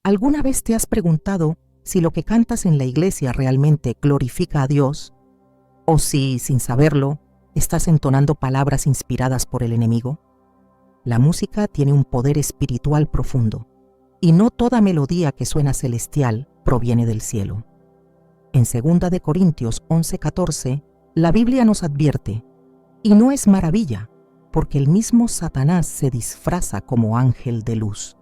¿Alguna vez te has preguntado si lo que cantas en la iglesia realmente glorifica a Dios? ¿O si, sin saberlo, estás entonando palabras inspiradas por el enemigo? La música tiene un poder espiritual profundo, y no toda melodía que suena celestial proviene del cielo. En 2 de Corintios 11:14, la Biblia nos advierte, y no es maravilla, porque el mismo Satanás se disfraza como ángel de luz.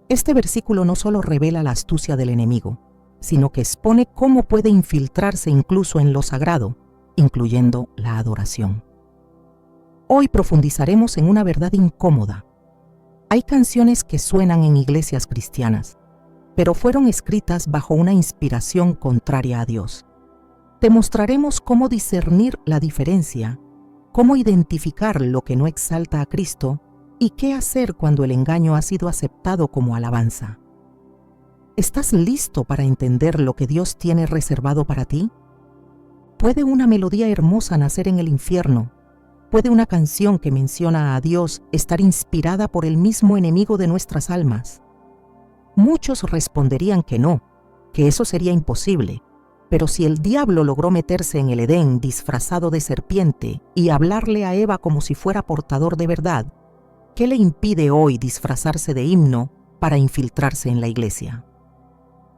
Este versículo no solo revela la astucia del enemigo, sino que expone cómo puede infiltrarse incluso en lo sagrado, incluyendo la adoración. Hoy profundizaremos en una verdad incómoda. Hay canciones que suenan en iglesias cristianas, pero fueron escritas bajo una inspiración contraria a Dios. Te mostraremos cómo discernir la diferencia, cómo identificar lo que no exalta a Cristo y qué hacer cuando el engaño ha sido aceptado como alabanza. ¿Estás listo para entender lo que Dios tiene reservado para ti? ¿Puede una melodía hermosa nacer en el infierno? ¿Puede una canción que menciona a Dios estar inspirada por el mismo enemigo de nuestras almas? Muchos responderían que no, que eso sería imposible. Pero si el diablo logró meterse en el Edén disfrazado de serpiente y hablarle a Eva como si fuera portador de verdad, ¿qué le impide hoy disfrazarse de himno para infiltrarse en la iglesia?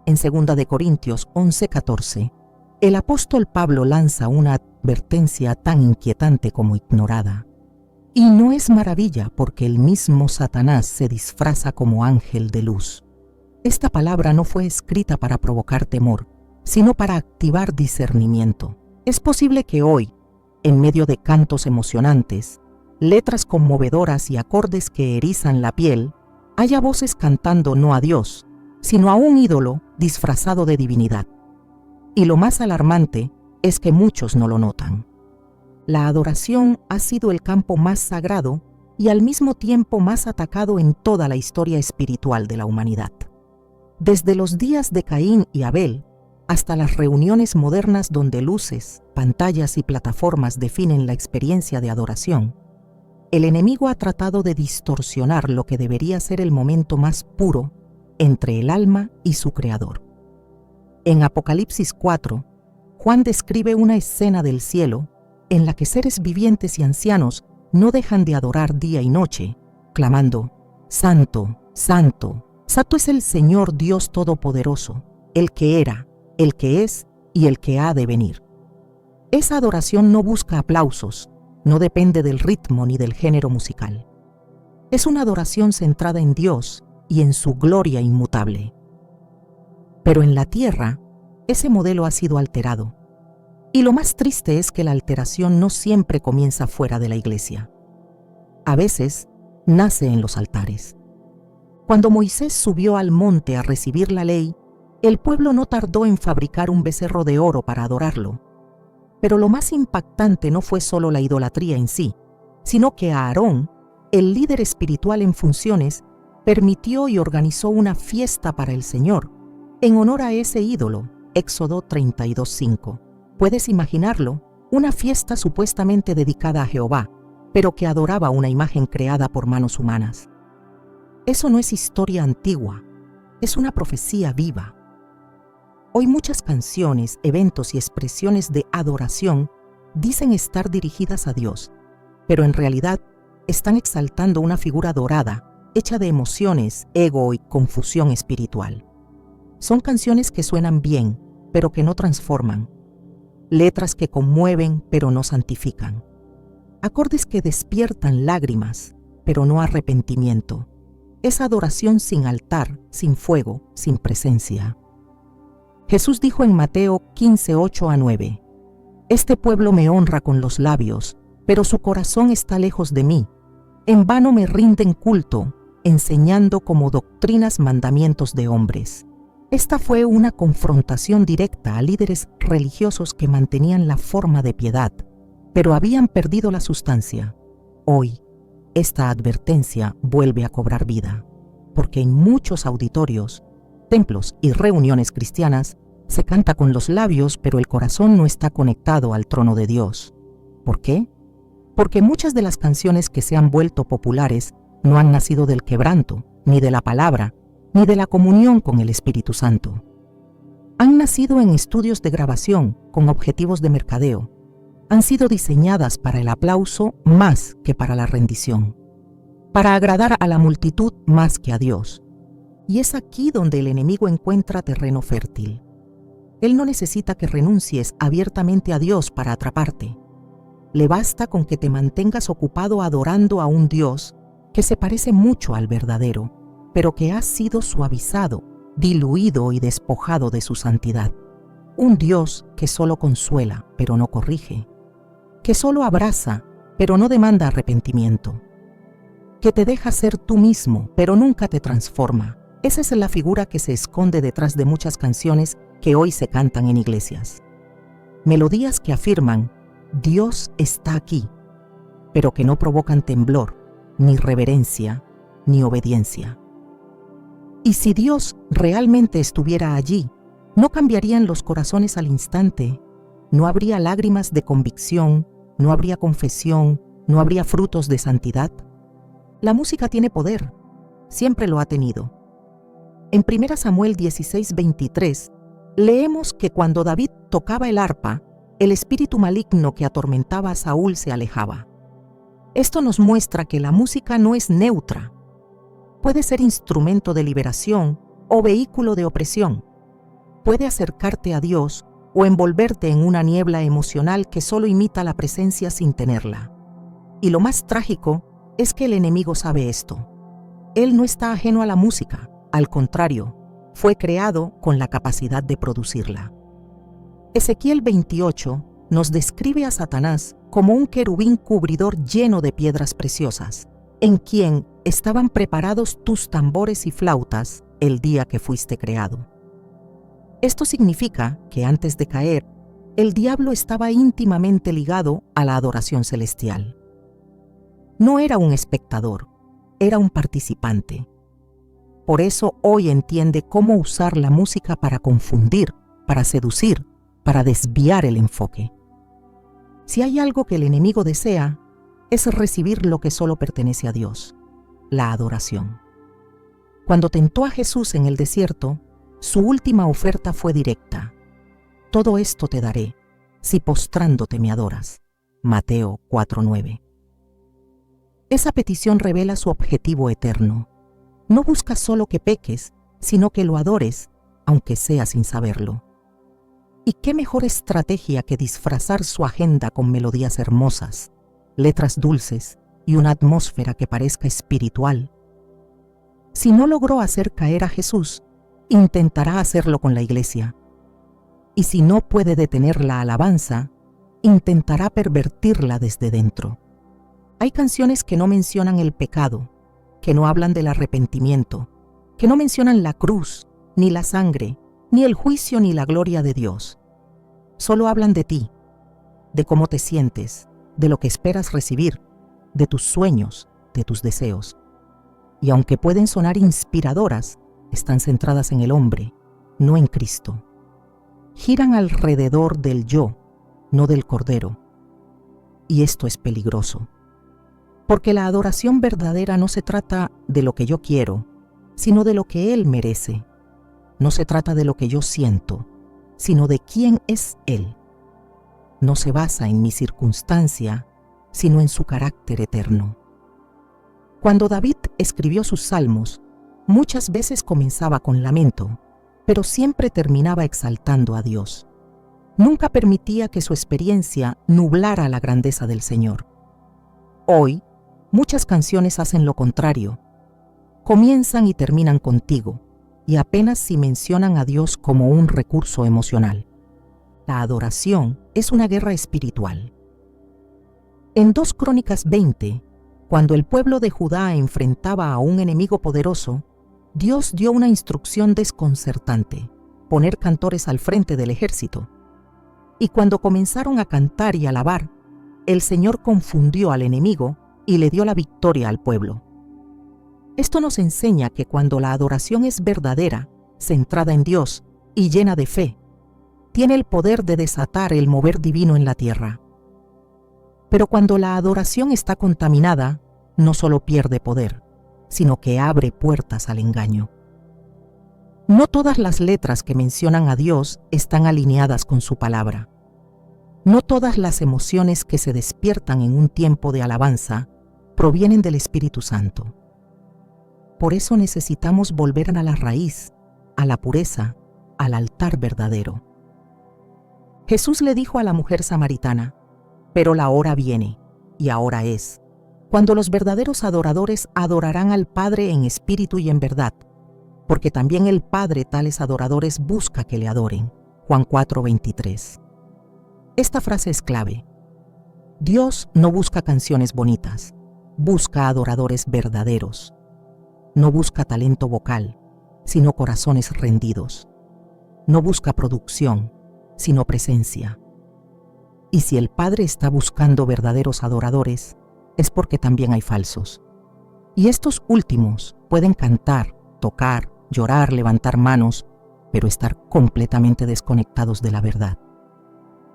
En 2 de Corintios 11:14, el apóstol Pablo lanza una advertencia tan inquietante como ignorada. Y no es maravilla porque el mismo Satanás se disfraza como ángel de luz. Esta palabra no fue escrita para provocar temor, sino para activar discernimiento. Es posible que hoy, en medio de cantos emocionantes, letras conmovedoras y acordes que erizan la piel, haya voces cantando no a Dios, sino a un ídolo disfrazado de divinidad. Y lo más alarmante es que muchos no lo notan. La adoración ha sido el campo más sagrado y al mismo tiempo más atacado en toda la historia espiritual de la humanidad. Desde los días de Caín y Abel, hasta las reuniones modernas donde luces, pantallas y plataformas definen la experiencia de adoración, el enemigo ha tratado de distorsionar lo que debería ser el momento más puro entre el alma y su creador. En Apocalipsis 4, Juan describe una escena del cielo en la que seres vivientes y ancianos no dejan de adorar día y noche, clamando: Santo, Santo, Santo es el Señor Dios Todopoderoso, el que era, el que es y el que ha de venir. Esa adoración no busca aplausos, no depende del ritmo ni del género musical. Es una adoración centrada en Dios y en su gloria inmutable. Pero en la tierra, ese modelo ha sido alterado. Y lo más triste es que la alteración no siempre comienza fuera de la iglesia. A veces, nace en los altares. Cuando Moisés subió al monte a recibir la ley, el pueblo no tardó en fabricar un becerro de oro para adorarlo. Pero lo más impactante no fue solo la idolatría en sí, sino que Aarón, el líder espiritual en funciones, permitió y organizó una fiesta para el Señor, en honor a ese ídolo, Éxodo 32:5. ¿Puedes imaginarlo? Una fiesta supuestamente dedicada a Jehová, pero que adoraba una imagen creada por manos humanas. Eso no es historia antigua, es una profecía viva. Hoy muchas canciones, eventos y expresiones de adoración dicen estar dirigidas a Dios, pero en realidad están exaltando una figura dorada, hecha de emociones, ego y confusión espiritual. Son canciones que suenan bien, pero que no transforman. Letras que conmueven, pero no santifican. Acordes que despiertan lágrimas, pero no arrepentimiento. Es adoración sin altar, sin fuego, sin presencia. Jesús dijo en Mateo 15:8-9, Este pueblo me honra con los labios, pero su corazón está lejos de mí. En vano me rinden culto, enseñando como doctrinas mandamientos de hombres. Esta fue una confrontación directa a líderes religiosos que mantenían la forma de piedad, pero habían perdido la sustancia. Hoy, esta advertencia vuelve a cobrar vida, porque en muchos auditorios, templos y reuniones cristianas se canta con los labios, pero el corazón no está conectado al trono de Dios. ¿Por qué? Porque muchas de las canciones que se han vuelto populares no han nacido del quebranto, ni de la palabra, ni de la comunión con el Espíritu Santo. Han nacido en estudios de grabación con objetivos de mercadeo. Han sido diseñadas para el aplauso más que para la rendición, para agradar a la multitud más que a Dios. Y es aquí donde el enemigo encuentra terreno fértil. Él no necesita que renuncies abiertamente a Dios para atraparte. Le basta con que te mantengas ocupado adorando a un Dios que se parece mucho al verdadero, pero que ha sido suavizado, diluido y despojado de su santidad. Un Dios que solo consuela, pero no corrige, que solo abraza, pero no demanda arrepentimiento, que te deja ser tú mismo, pero nunca te transforma. Esa es la figura que se esconde detrás de muchas canciones que hoy se cantan en iglesias. Melodías que afirman, Dios está aquí, pero que no provocan temblor, ni reverencia, ni obediencia. Y si Dios realmente estuviera allí, ¿no cambiarían los corazones al instante? ¿No habría lágrimas de convicción? ¿No habría confesión? ¿No habría frutos de santidad? La música tiene poder, siempre lo ha tenido. En 1 Samuel 16:23, leemos que cuando David tocaba el arpa, el espíritu maligno que atormentaba a Saúl se alejaba. Esto nos muestra que la música no es neutra. Puede ser instrumento de liberación o vehículo de opresión. Puede acercarte a Dios o envolverte en una niebla emocional que solo imita la presencia sin tenerla. Y lo más trágico es que el enemigo sabe esto. Él no está ajeno a la música, al contrario, fue creado con la capacidad de producirla. Ezequiel 28 nos describe a Satanás como un querubín cubridor lleno de piedras preciosas, en quien estaban preparados tus tambores y flautas el día que fuiste creado. Esto significa que antes de caer, el diablo estaba íntimamente ligado a la adoración celestial. No era un espectador, era un participante. Por eso hoy entiende cómo usar la música para confundir, para seducir, para desviar el enfoque. Si hay algo que el enemigo desea, es recibir lo que solo pertenece a Dios, la adoración. Cuando tentó a Jesús en el desierto, su última oferta fue directa. Todo esto te daré, si postrándote me adoras. Mateo 4:9. Esa petición revela su objetivo eterno. No busca solo que peques, sino que lo adores, aunque sea sin saberlo. ¿Y qué mejor estrategia que disfrazar su agenda con melodías hermosas, letras dulces y una atmósfera que parezca espiritual? Si no logró hacer caer a Jesús, intentará hacerlo con la iglesia. Y si no puede detener la alabanza, intentará pervertirla desde dentro. Hay canciones que no mencionan el pecado, que no hablan del arrepentimiento, que no mencionan la cruz, ni la sangre, ni el juicio ni la gloria de Dios. Solo hablan de ti, de cómo te sientes, de lo que esperas recibir, de tus sueños, de tus deseos. Y aunque pueden sonar inspiradoras, están centradas en el hombre, no en Cristo. Giran alrededor del yo, no del Cordero. Y esto es peligroso. Porque la adoración verdadera no se trata de lo que yo quiero, sino de lo que Él merece. No se trata de lo que yo siento, sino de quién es Él. No se basa en mi circunstancia, sino en su carácter eterno. Cuando David escribió sus salmos, muchas veces comenzaba con lamento, pero siempre terminaba exaltando a Dios. Nunca permitía que su experiencia nublara la grandeza del Señor. Hoy, muchas canciones hacen lo contrario. Comienzan y terminan contigo, y apenas si mencionan a Dios como un recurso emocional. La adoración es una guerra espiritual. En 2 Crónicas 20, cuando el pueblo de Judá enfrentaba a un enemigo poderoso, Dios dio una instrucción desconcertante: poner cantores al frente del ejército. Y cuando comenzaron a cantar y alabar, el Señor confundió al enemigo y le dio la victoria al pueblo. Esto nos enseña que cuando la adoración es verdadera, centrada en Dios y llena de fe, tiene el poder de desatar el mover divino en la tierra. Pero cuando la adoración está contaminada, no solo pierde poder, sino que abre puertas al engaño. No todas las letras que mencionan a Dios están alineadas con su palabra. No todas las emociones que se despiertan en un tiempo de alabanza provienen del Espíritu Santo. Por eso necesitamos volver a la raíz, a la pureza, al altar verdadero. Jesús le dijo a la mujer samaritana: pero la hora viene, y ahora es, cuando los verdaderos adoradores adorarán al Padre en espíritu y en verdad, porque también el Padre tales adoradores busca que le adoren. Juan 4:23. Esta frase es clave. Dios no busca canciones bonitas, busca adoradores verdaderos. No busca talento vocal, sino corazones rendidos. No busca producción, sino presencia. Y si el Padre está buscando verdaderos adoradores, es porque también hay falsos. Y estos últimos pueden cantar, tocar, llorar, levantar manos, pero estar completamente desconectados de la verdad.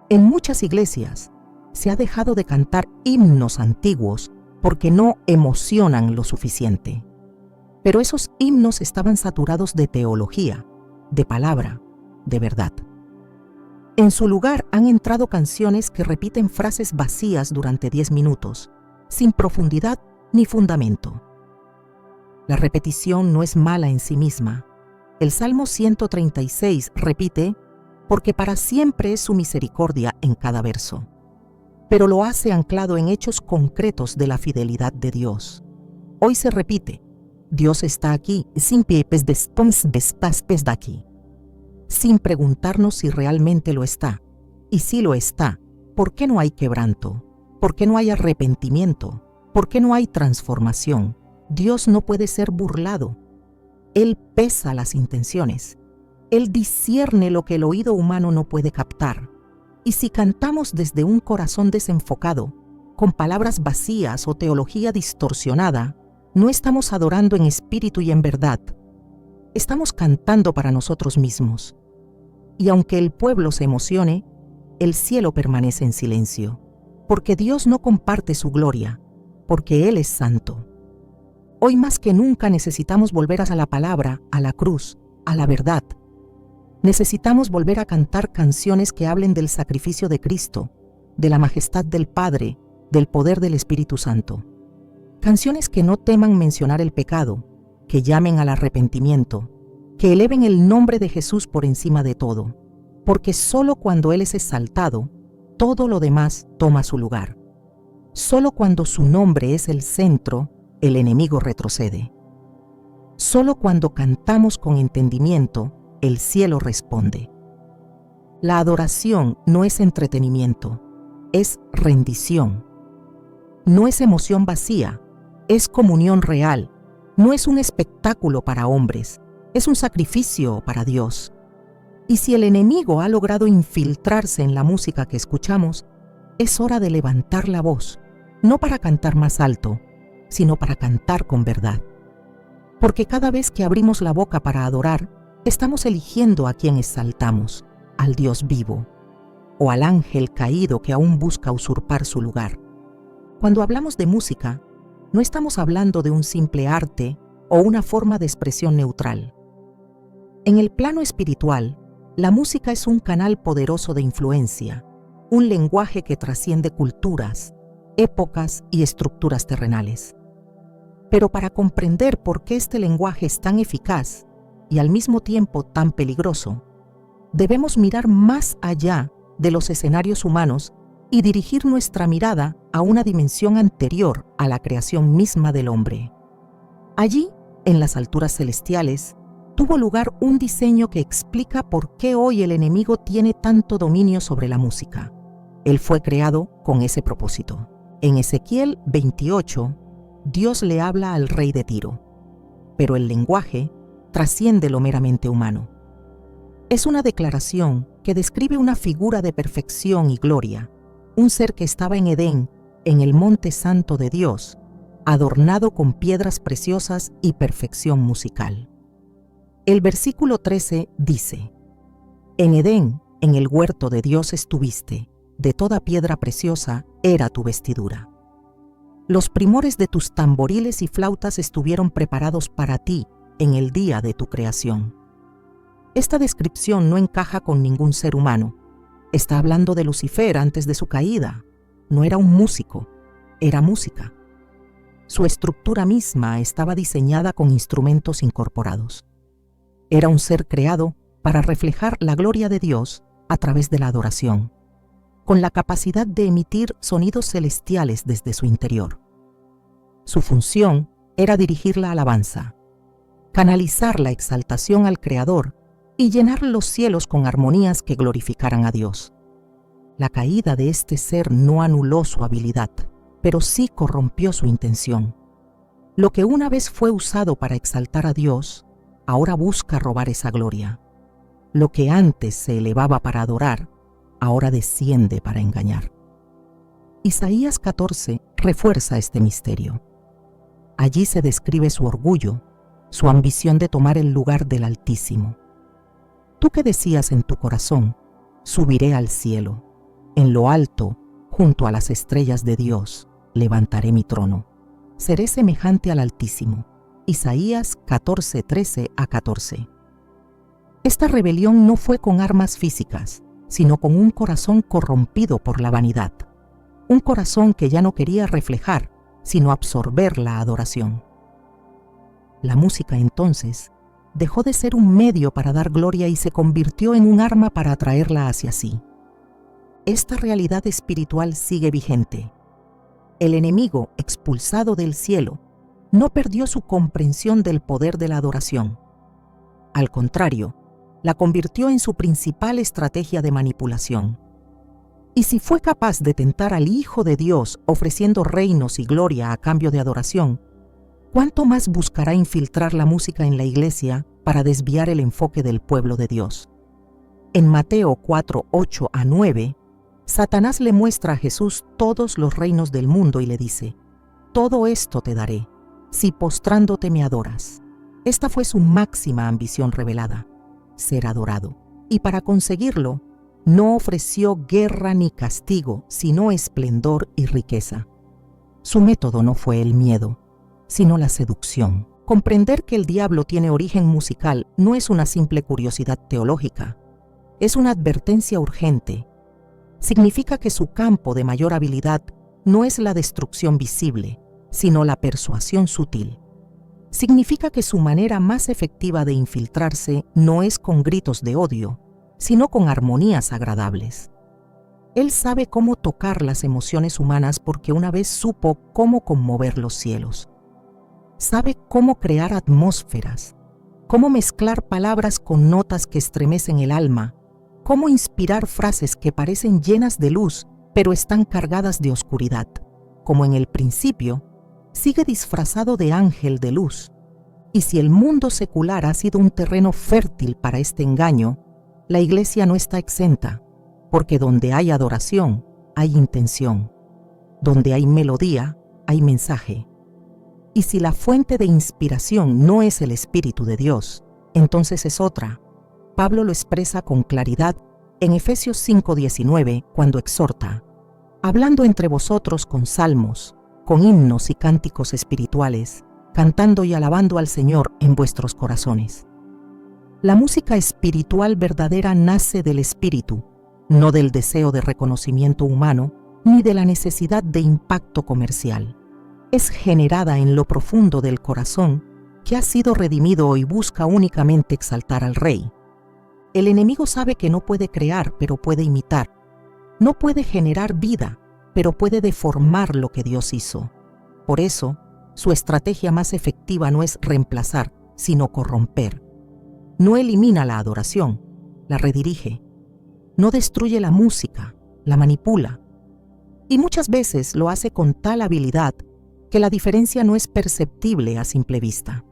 En muchas iglesias se ha dejado de cantar himnos antiguos porque no emocionan lo suficiente. Pero esos himnos estaban saturados de teología, de palabra, de verdad. En su lugar han entrado canciones que repiten frases vacías durante 10 minutos, sin profundidad ni fundamento. La repetición no es mala en sí misma. El Salmo 136 repite: porque para siempre es su misericordia en cada verso. Pero lo hace anclado en hechos concretos de la fidelidad de Dios. Hoy se repite: Dios está aquí, sin pies después de aquí. Sin preguntarnos si realmente lo está. Y si lo está, ¿por qué no hay quebranto? ¿Por qué no hay arrepentimiento? ¿Por qué no hay transformación? Dios no puede ser burlado. Él pesa las intenciones. Él discierne lo que el oído humano no puede captar. Y si cantamos desde un corazón desenfocado, con palabras vacías o teología distorsionada, no estamos adorando en espíritu y en verdad. Estamos cantando para nosotros mismos. Y aunque el pueblo se emocione, el cielo permanece en silencio, porque Dios no comparte su gloria, porque Él es santo. Hoy más que nunca necesitamos volver a la palabra, a la cruz, a la verdad. Necesitamos volver a cantar canciones que hablen del sacrificio de Cristo, de la majestad del Padre, del poder del Espíritu Santo. Canciones que no teman mencionar el pecado, que llamen al arrepentimiento, que eleven el nombre de Jesús por encima de todo, porque solo cuando Él es exaltado, todo lo demás toma su lugar. Solo cuando su nombre es el centro, el enemigo retrocede. Solo cuando cantamos con entendimiento, el cielo responde. La adoración no es entretenimiento, es rendición. No es emoción vacía, es comunión real. No es un espectáculo para hombres, es un sacrificio para Dios. Y si el enemigo ha logrado infiltrarse en la música que escuchamos, es hora de levantar la voz, no para cantar más alto, sino para cantar con verdad. Porque cada vez que abrimos la boca para adorar, estamos eligiendo a quien exaltamos, al Dios vivo, o al ángel caído que aún busca usurpar su lugar. Cuando hablamos de música, no estamos hablando de un simple arte o una forma de expresión neutral. En el plano espiritual, la música es un canal poderoso de influencia, un lenguaje que trasciende culturas, épocas y estructuras terrenales. Pero para comprender por qué este lenguaje es tan eficaz y al mismo tiempo tan peligroso, debemos mirar más allá de los escenarios humanos y dirigir nuestra mirada a una dimensión anterior a la creación misma del hombre. Allí, en las alturas celestiales, tuvo lugar un diseño que explica por qué hoy el enemigo tiene tanto dominio sobre la música. Él fue creado con ese propósito. En Ezequiel 28, Dios le habla al rey de Tiro, pero el lenguaje trasciende lo meramente humano. Es una declaración que describe una figura de perfección y gloria, un ser que estaba en Edén, en el monte santo de Dios, adornado con piedras preciosas y perfección musical. El versículo 13 dice: En Edén, en el huerto de Dios estuviste, de toda piedra preciosa era tu vestidura. Los primores de tus tamboriles y flautas estuvieron preparados para ti en el día de tu creación. Esta descripción no encaja con ningún ser humano. Está hablando de Lucifer antes de su caída. No era un músico, era música. Su estructura misma estaba diseñada con instrumentos incorporados. Era un ser creado para reflejar la gloria de Dios a través de la adoración, con la capacidad de emitir sonidos celestiales desde su interior. Su función era dirigir la alabanza, canalizar la exaltación al Creador y llenar los cielos con armonías que glorificaran a Dios. La caída de este ser no anuló su habilidad, pero sí corrompió su intención. Lo que una vez fue usado para exaltar a Dios, ahora busca robar esa gloria. Lo que antes se elevaba para adorar, ahora desciende para engañar. Isaías 14 refuerza este misterio. Allí se describe su orgullo, su ambición de tomar el lugar del Altísimo. Tú que decías en tu corazón, subiré al cielo, en lo alto, junto a las estrellas de Dios, levantaré mi trono. Seré semejante al Altísimo. Isaías 14, 13 a 14. Esta rebelión no fue con armas físicas, sino con un corazón corrompido por la vanidad. Un corazón que ya no quería reflejar, sino absorber la adoración. La música entonces dejó de ser un medio para dar gloria y se convirtió en un arma para atraerla hacia sí. Esta realidad espiritual sigue vigente. El enemigo, expulsado del cielo, no perdió su comprensión del poder de la adoración. Al contrario, la convirtió en su principal estrategia de manipulación. Y si fue capaz de tentar al Hijo de Dios ofreciendo reinos y gloria a cambio de adoración, ¿cuánto más buscará infiltrar la música en la iglesia para desviar el enfoque del pueblo de Dios? En Mateo 4, 8 a 9, Satanás le muestra a Jesús todos los reinos del mundo y le dice: todo esto te daré, si postrándote me adoras. Esta fue su máxima ambición revelada, ser adorado. Y para conseguirlo, no ofreció guerra ni castigo, sino esplendor y riqueza. Su método no fue el miedo, sino la seducción. Comprender que el diablo tiene origen musical no es una simple curiosidad teológica, es una advertencia urgente. Significa que su campo de mayor habilidad no es la destrucción visible, sino la persuasión sutil. Significa que su manera más efectiva de infiltrarse no es con gritos de odio, sino con armonías agradables. Él sabe cómo tocar las emociones humanas porque una vez supo cómo conmover los cielos. Sabe cómo crear atmósferas, cómo mezclar palabras con notas que estremecen el alma, cómo inspirar frases que parecen llenas de luz, pero están cargadas de oscuridad. Como en el principio, sigue disfrazado de ángel de luz. Y si el mundo secular ha sido un terreno fértil para este engaño, la iglesia no está exenta, porque donde hay adoración, hay intención. Donde hay melodía, hay mensaje. Y si la fuente de inspiración no es el Espíritu de Dios, entonces es otra. Pablo lo expresa con claridad en Efesios 5:19 cuando exhorta: hablando entre vosotros con salmos, con himnos y cánticos espirituales, cantando y alabando al Señor en vuestros corazones. La música espiritual verdadera nace del Espíritu, no del deseo de reconocimiento humano ni de la necesidad de impacto comercial. Es generada en lo profundo del corazón que ha sido redimido y busca únicamente exaltar al Rey. El enemigo sabe que no puede crear, pero puede imitar. No puede generar vida, pero puede deformar lo que Dios hizo. Por eso, su estrategia más efectiva no es reemplazar, sino corromper. No elimina la adoración, la redirige. No destruye la música, la manipula. Y muchas veces lo hace con tal habilidad que la diferencia no es perceptible a simple vista.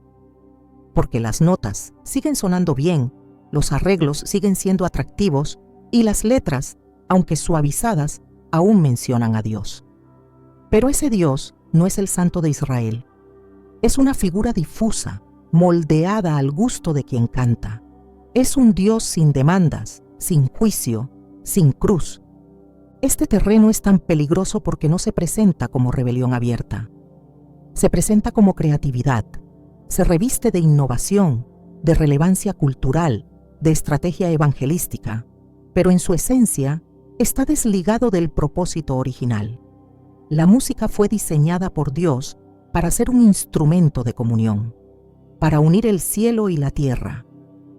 Porque las notas siguen sonando bien, los arreglos siguen siendo atractivos y las letras, aunque suavizadas, aún mencionan a Dios. Pero ese Dios no es el Santo de Israel. Es una figura difusa, moldeada al gusto de quien canta. Es un Dios sin demandas, sin juicio, sin cruz. Este terreno es tan peligroso porque no se presenta como rebelión abierta. Se presenta como creatividad, se reviste de innovación, de relevancia cultural, de estrategia evangelística, pero en su esencia está desligado del propósito original. La música fue diseñada por Dios para ser un instrumento de comunión, para unir el cielo y la tierra,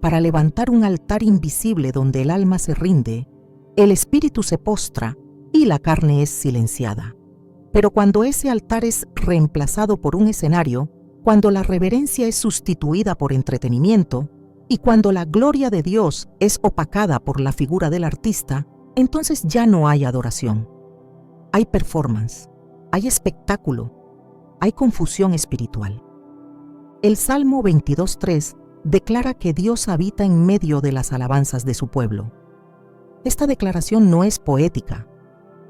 para levantar un altar invisible donde el alma se rinde, el espíritu se postra y la carne es silenciada. Pero cuando ese altar es reemplazado por un escenario, cuando la reverencia es sustituida por entretenimiento y cuando la gloria de Dios es opacada por la figura del artista, entonces ya no hay adoración. Hay performance, hay espectáculo, hay confusión espiritual. El Salmo 22:3 declara que Dios habita en medio de las alabanzas de su pueblo. Esta declaración no es poética,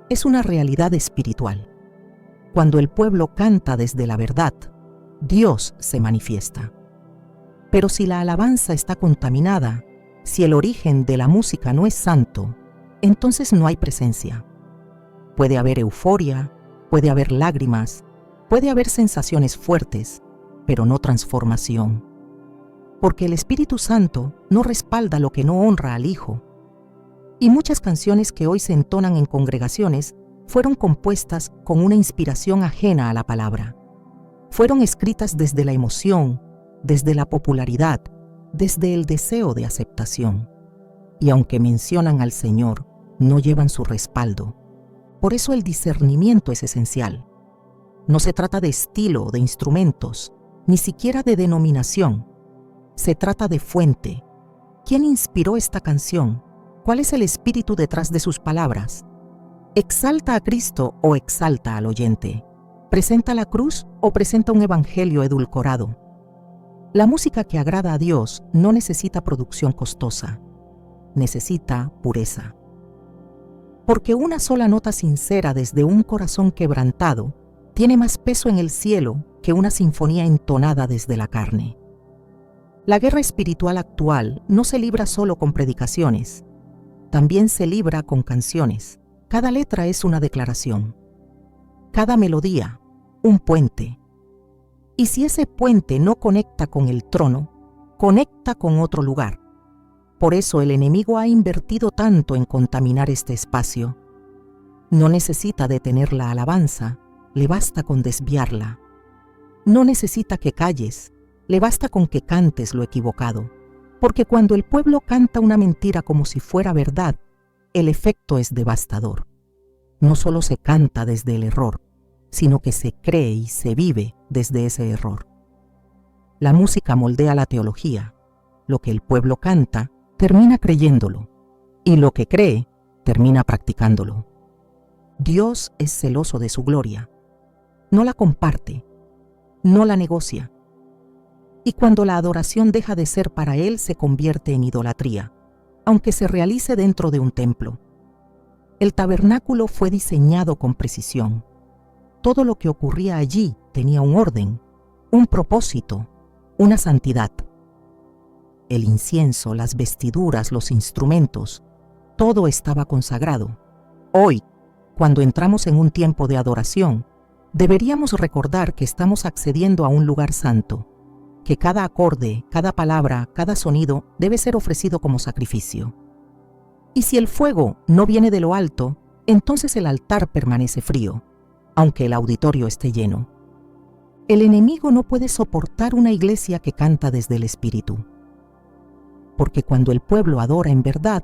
es una realidad espiritual. Cuando el pueblo canta desde la verdad, Dios se manifiesta. Pero si la alabanza está contaminada, si el origen de la música no es santo, entonces no hay presencia. Puede haber euforia, puede haber lágrimas, puede haber sensaciones fuertes, pero no transformación. Porque el Espíritu Santo no respalda lo que no honra al Hijo. Y muchas canciones que hoy se entonan en congregaciones fueron compuestas con una inspiración ajena a la palabra. Fueron escritas desde la emoción, desde la popularidad, desde el deseo de aceptación. Y aunque mencionan al Señor, no llevan su respaldo. Por eso el discernimiento es esencial. No se trata de estilo, de instrumentos, ni siquiera de denominación. Se trata de fuente. ¿Quién inspiró esta canción? ¿Cuál es el espíritu detrás de sus palabras? ¿Exalta a Cristo o exalta al oyente? ¿Presenta la cruz o presenta un evangelio edulcorado? La música que agrada a Dios no necesita producción costosa, necesita pureza. Porque una sola nota sincera desde un corazón quebrantado tiene más peso en el cielo que una sinfonía entonada desde la carne. La guerra espiritual actual no se libra solo con predicaciones, también se libra con canciones. Cada letra es una declaración, cada melodía, un puente. Y si ese puente no conecta con el trono, conecta con otro lugar. Por eso el enemigo ha invertido tanto en contaminar este espacio. No necesita detener la alabanza, le basta con desviarla. No necesita que calles, le basta con que cantes lo equivocado. Porque cuando el pueblo canta una mentira como si fuera verdad, el efecto es devastador. No solo se canta desde el error, sino que se cree y se vive desde ese error. La música moldea la teología. Lo que el pueblo canta, termina creyéndolo, y lo que cree, termina practicándolo. Dios es celoso de su gloria. No la comparte, no la negocia. Y cuando la adoración deja de ser para Él, se convierte en idolatría, aunque se realice dentro de un templo. El tabernáculo fue diseñado con precisión. Todo lo que ocurría allí tenía un orden, un propósito, una santidad. El incienso, las vestiduras, los instrumentos, todo estaba consagrado. Hoy, cuando entramos en un tiempo de adoración, deberíamos recordar que estamos accediendo a un lugar santo, que cada acorde, cada palabra, cada sonido debe ser ofrecido como sacrificio. Y si el fuego no viene de lo alto, entonces el altar permanece frío, aunque el auditorio esté lleno. El enemigo no puede soportar una iglesia que canta desde el Espíritu. Porque cuando el pueblo adora en verdad,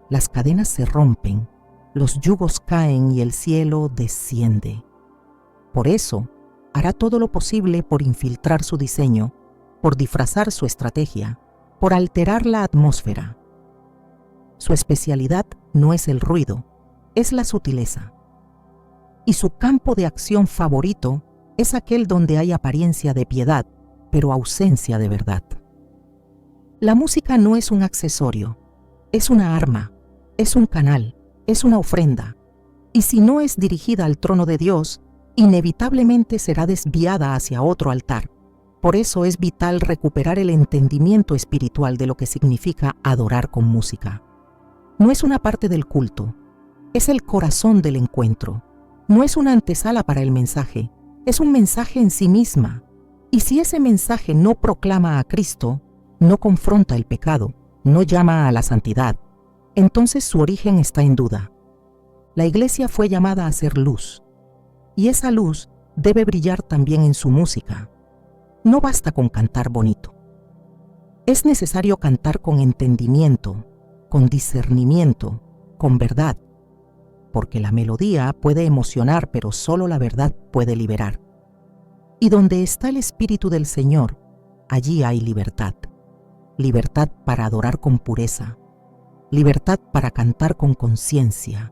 las cadenas se rompen, los yugos caen y el cielo desciende. Por eso, hará todo lo posible por infiltrar su diseño, por disfrazar su estrategia, por alterar la atmósfera. Su especialidad no es el ruido, es la sutileza. Y su campo de acción favorito es aquel donde hay apariencia de piedad, pero ausencia de verdad. La música no es un accesorio, es una arma, es un canal, es una ofrenda. Y si no es dirigida al trono de Dios, inevitablemente será desviada hacia otro altar. Por eso es vital recuperar el entendimiento espiritual de lo que significa adorar con música. No es una parte del culto, es el corazón del encuentro. No es una antesala para el mensaje, es un mensaje en sí misma. Y si ese mensaje no proclama a Cristo, no confronta el pecado, no llama a la santidad, entonces su origen está en duda. La Iglesia fue llamada a ser luz, y esa luz debe brillar también en su música. No basta con cantar bonito. Es necesario cantar con entendimiento, con discernimiento, con verdad, porque la melodía puede emocionar, pero solo la verdad puede liberar. Y donde está el Espíritu del Señor, allí hay libertad. Libertad para adorar con pureza, libertad para cantar con conciencia,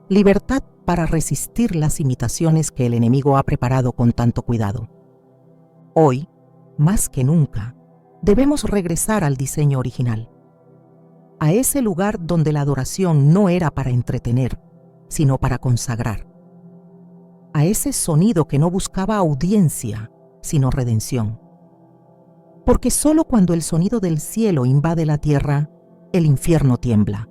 libertad para resistir las imitaciones que el enemigo ha preparado con tanto cuidado. Hoy, más que nunca, debemos regresar al diseño original, a ese lugar donde la adoración no era para entretener, sino para consagrar, a ese sonido que no buscaba audiencia, sino redención. Porque solo cuando el sonido del cielo invade la tierra, el infierno tiembla.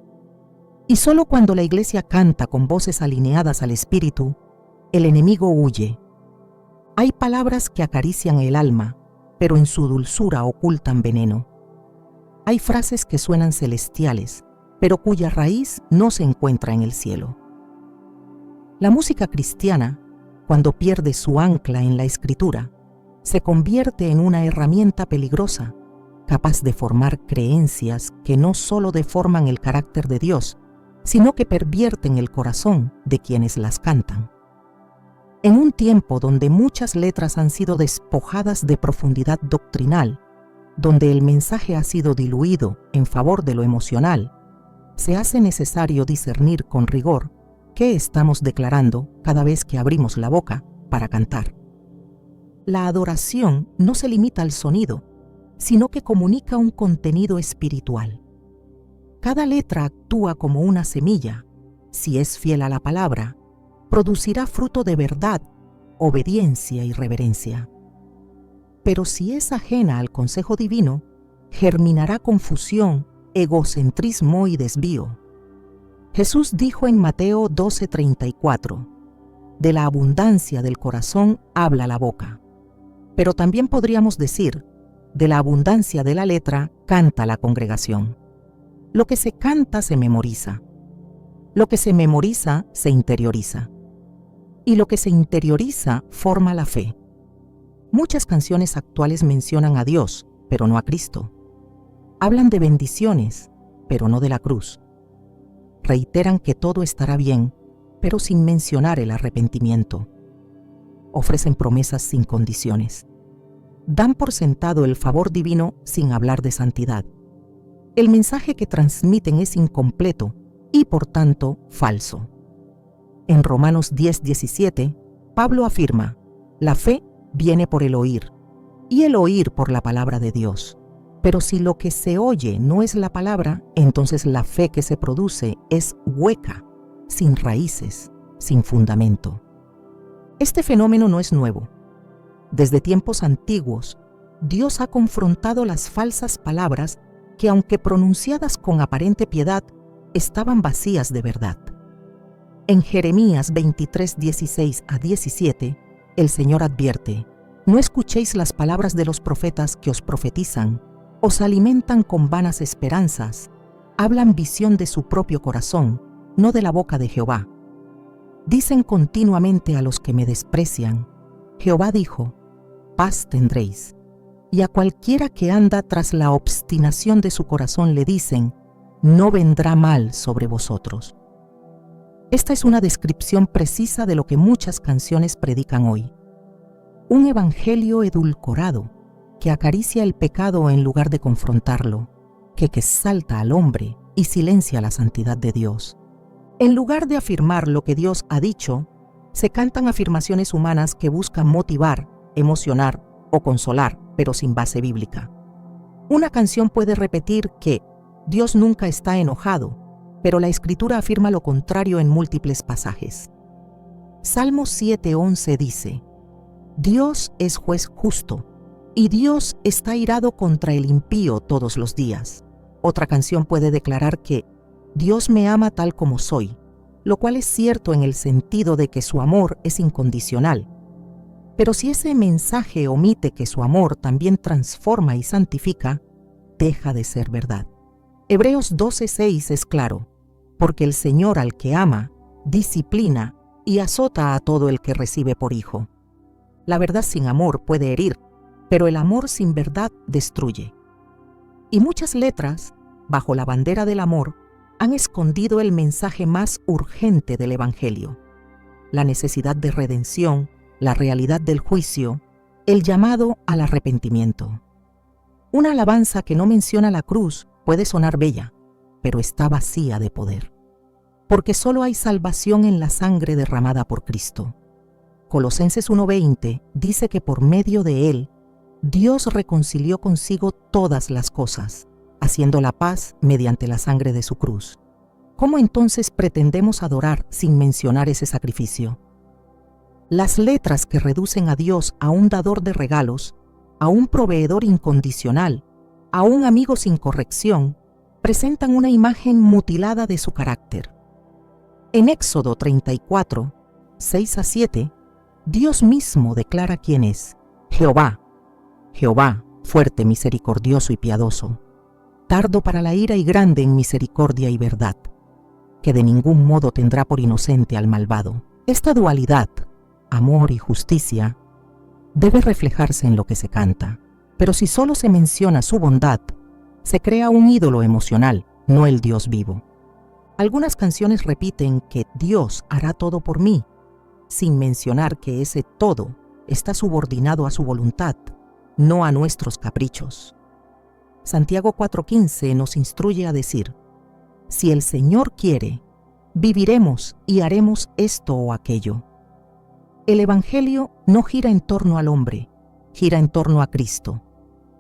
Y solo cuando la Iglesia canta con voces alineadas al Espíritu, el enemigo huye. Hay palabras que acarician el alma, pero en su dulzura ocultan veneno. Hay frases que suenan celestiales, pero cuya raíz no se encuentra en el cielo. La música cristiana, cuando pierde su ancla en la Escritura, se convierte en una herramienta peligrosa, capaz de formar creencias que no solo deforman el carácter de Dios, sino que pervierten el corazón de quienes las cantan. En un tiempo donde muchas letras han sido despojadas de profundidad doctrinal, donde el mensaje ha sido diluido en favor de lo emocional, se hace necesario discernir con rigor qué estamos declarando cada vez que abrimos la boca para cantar. La adoración no se limita al sonido, sino que comunica un contenido espiritual. Cada letra actúa como una semilla. Si es fiel a la palabra, producirá fruto de verdad, obediencia y reverencia. Pero si es ajena al consejo divino, germinará confusión, egocentrismo y desvío. Jesús dijo en Mateo 12:34, de la abundancia del corazón habla la boca. Pero también podríamos decir, de la abundancia de la letra canta la congregación. Lo que se canta se memoriza. Lo que se memoriza se interioriza. Y lo que se interioriza forma la fe. Muchas canciones actuales mencionan a Dios, pero no a Cristo. Hablan de bendiciones, pero no de la cruz. Reiteran que todo estará bien, pero sin mencionar el arrepentimiento. Ofrecen promesas sin condiciones. Dan por sentado el favor divino sin hablar de santidad. El mensaje que transmiten es incompleto y, por tanto, falso. En Romanos 10:17, Pablo afirma, la fe viene por el oír, y el oír por la palabra de Dios. Pero si lo que se oye no es la palabra, entonces la fe que se produce es hueca, sin raíces, sin fundamento. Este fenómeno no es nuevo. Desde tiempos antiguos, Dios ha confrontado las falsas palabras que, aunque pronunciadas con aparente piedad, estaban vacías de verdad. En Jeremías 23:16-17, el Señor advierte, no escuchéis las palabras de los profetas que os profetizan, os alimentan con vanas esperanzas, hablan visión de su propio corazón, no de la boca de Jehová. Dicen continuamente a los que me desprecian, Jehová dijo, paz tendréis. Y a cualquiera que anda tras la obstinación de su corazón le dicen, no vendrá mal sobre vosotros. Esta es una descripción precisa de lo que muchas canciones predican hoy. Un evangelio edulcorado que acaricia el pecado en lugar de confrontarlo, que exalta al hombre y silencia la santidad de Dios. En lugar de afirmar lo que Dios ha dicho, se cantan afirmaciones humanas que buscan motivar, emocionar o consolar, pero sin base bíblica. Una canción puede repetir que Dios nunca está enojado, pero la Escritura afirma lo contrario en múltiples pasajes. Salmo 7:11 dice, Dios es juez justo, y Dios está airado contra el impío todos los días. Otra canción puede declarar que Dios me ama tal como soy, lo cual es cierto en el sentido de que su amor es incondicional. Pero si ese mensaje omite que su amor también transforma y santifica, deja de ser verdad. Hebreos 12:6 es claro, porque el Señor al que ama, disciplina y azota a todo el que recibe por hijo. La verdad sin amor puede herir, pero el amor sin verdad destruye. Y muchas letras, bajo la bandera del amor, han escondido el mensaje más urgente del Evangelio: la necesidad de redención, la realidad del juicio, el llamado al arrepentimiento. Una alabanza que no menciona la cruz puede sonar bella, pero está vacía de poder, porque solo hay salvación en la sangre derramada por Cristo. Colosenses 1:20 dice que por medio de Él, Dios reconcilió consigo todas las cosas, haciendo la paz mediante la sangre de su cruz. ¿Cómo entonces pretendemos adorar sin mencionar ese sacrificio? Las letras que reducen a Dios a un dador de regalos, a un proveedor incondicional, a un amigo sin corrección, presentan una imagen mutilada de su carácter. En Éxodo 34, 6-7, Dios mismo declara quién es: Jehová, Jehová, fuerte, misericordioso y piadoso, tardo para la ira y grande en misericordia y verdad, que de ningún modo tendrá por inocente al malvado. Esta dualidad, amor y justicia, debe reflejarse en lo que se canta, pero si solo se menciona su bondad, se crea un ídolo emocional, no el Dios vivo. Algunas canciones repiten que Dios hará todo por mí, sin mencionar que ese todo está subordinado a su voluntad, no a nuestros caprichos. Santiago 4:15 nos instruye a decir: si el Señor quiere, viviremos y haremos esto o aquello. El Evangelio no gira en torno al hombre, gira en torno a Cristo.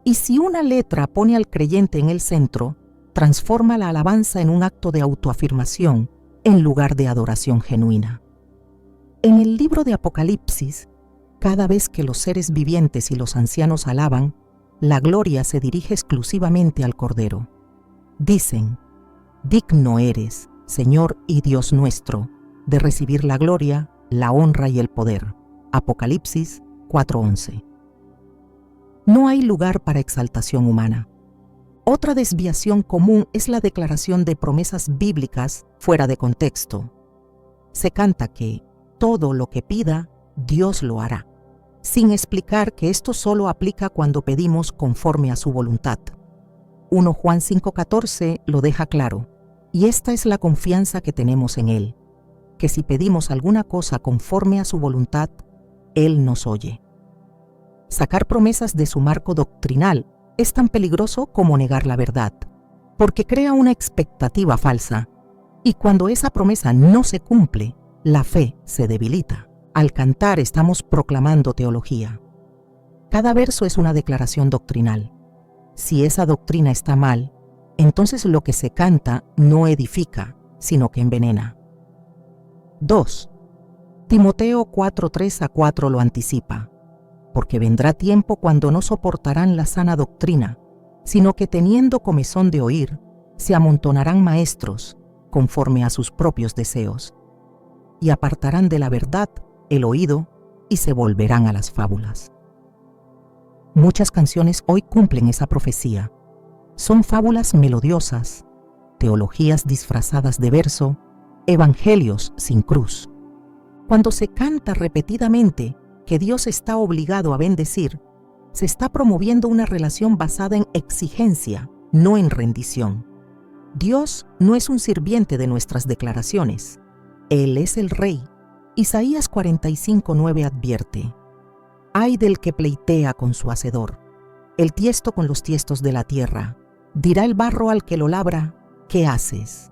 Y si una letra pone al creyente en el centro, transforma la alabanza en un acto de autoafirmación en lugar de adoración genuina. En el libro de Apocalipsis, cada vez que los seres vivientes y los ancianos alaban, la gloria se dirige exclusivamente al Cordero. Dicen: digno eres, Señor y Dios nuestro, de recibir la gloria, la honra y el poder. Apocalipsis 4:11. No hay lugar para exaltación humana. Otra desviación común es la declaración de promesas bíblicas fuera de contexto. Se canta que todo lo que pida, Dios lo hará, sin explicar que esto solo aplica cuando pedimos conforme a su voluntad. 1 Juan 5:14 lo deja claro, y esta es la confianza que tenemos en Él, que si pedimos alguna cosa conforme a su voluntad, Él nos oye. Sacar promesas de su marco doctrinal es tan peligroso como negar la verdad, porque crea una expectativa falsa, y cuando esa promesa no se cumple, la fe se debilita. Al cantar estamos proclamando teología. Cada verso es una declaración doctrinal. Si esa doctrina está mal, entonces lo que se canta no edifica, sino que envenena. 2. Timoteo 4:3-4 lo anticipa: porque vendrá tiempo cuando no soportarán la sana doctrina, sino que teniendo comezón de oír, se amontonarán maestros, conforme a sus propios deseos, y apartarán de la verdad el oído y se volverán a las fábulas. Muchas canciones hoy cumplen esa profecía. Son fábulas melodiosas, teologías disfrazadas de verso, evangelios sin cruz. Cuando se canta repetidamente que Dios está obligado a bendecir, se está promoviendo una relación basada en exigencia, no en rendición. Dios no es un sirviente de nuestras declaraciones. Él es el Rey. Isaías 45:9 advierte: ay del que pleitea con su hacedor, el tiesto con los tiestos de la tierra. Dirá el barro al que lo labra: ¿qué haces?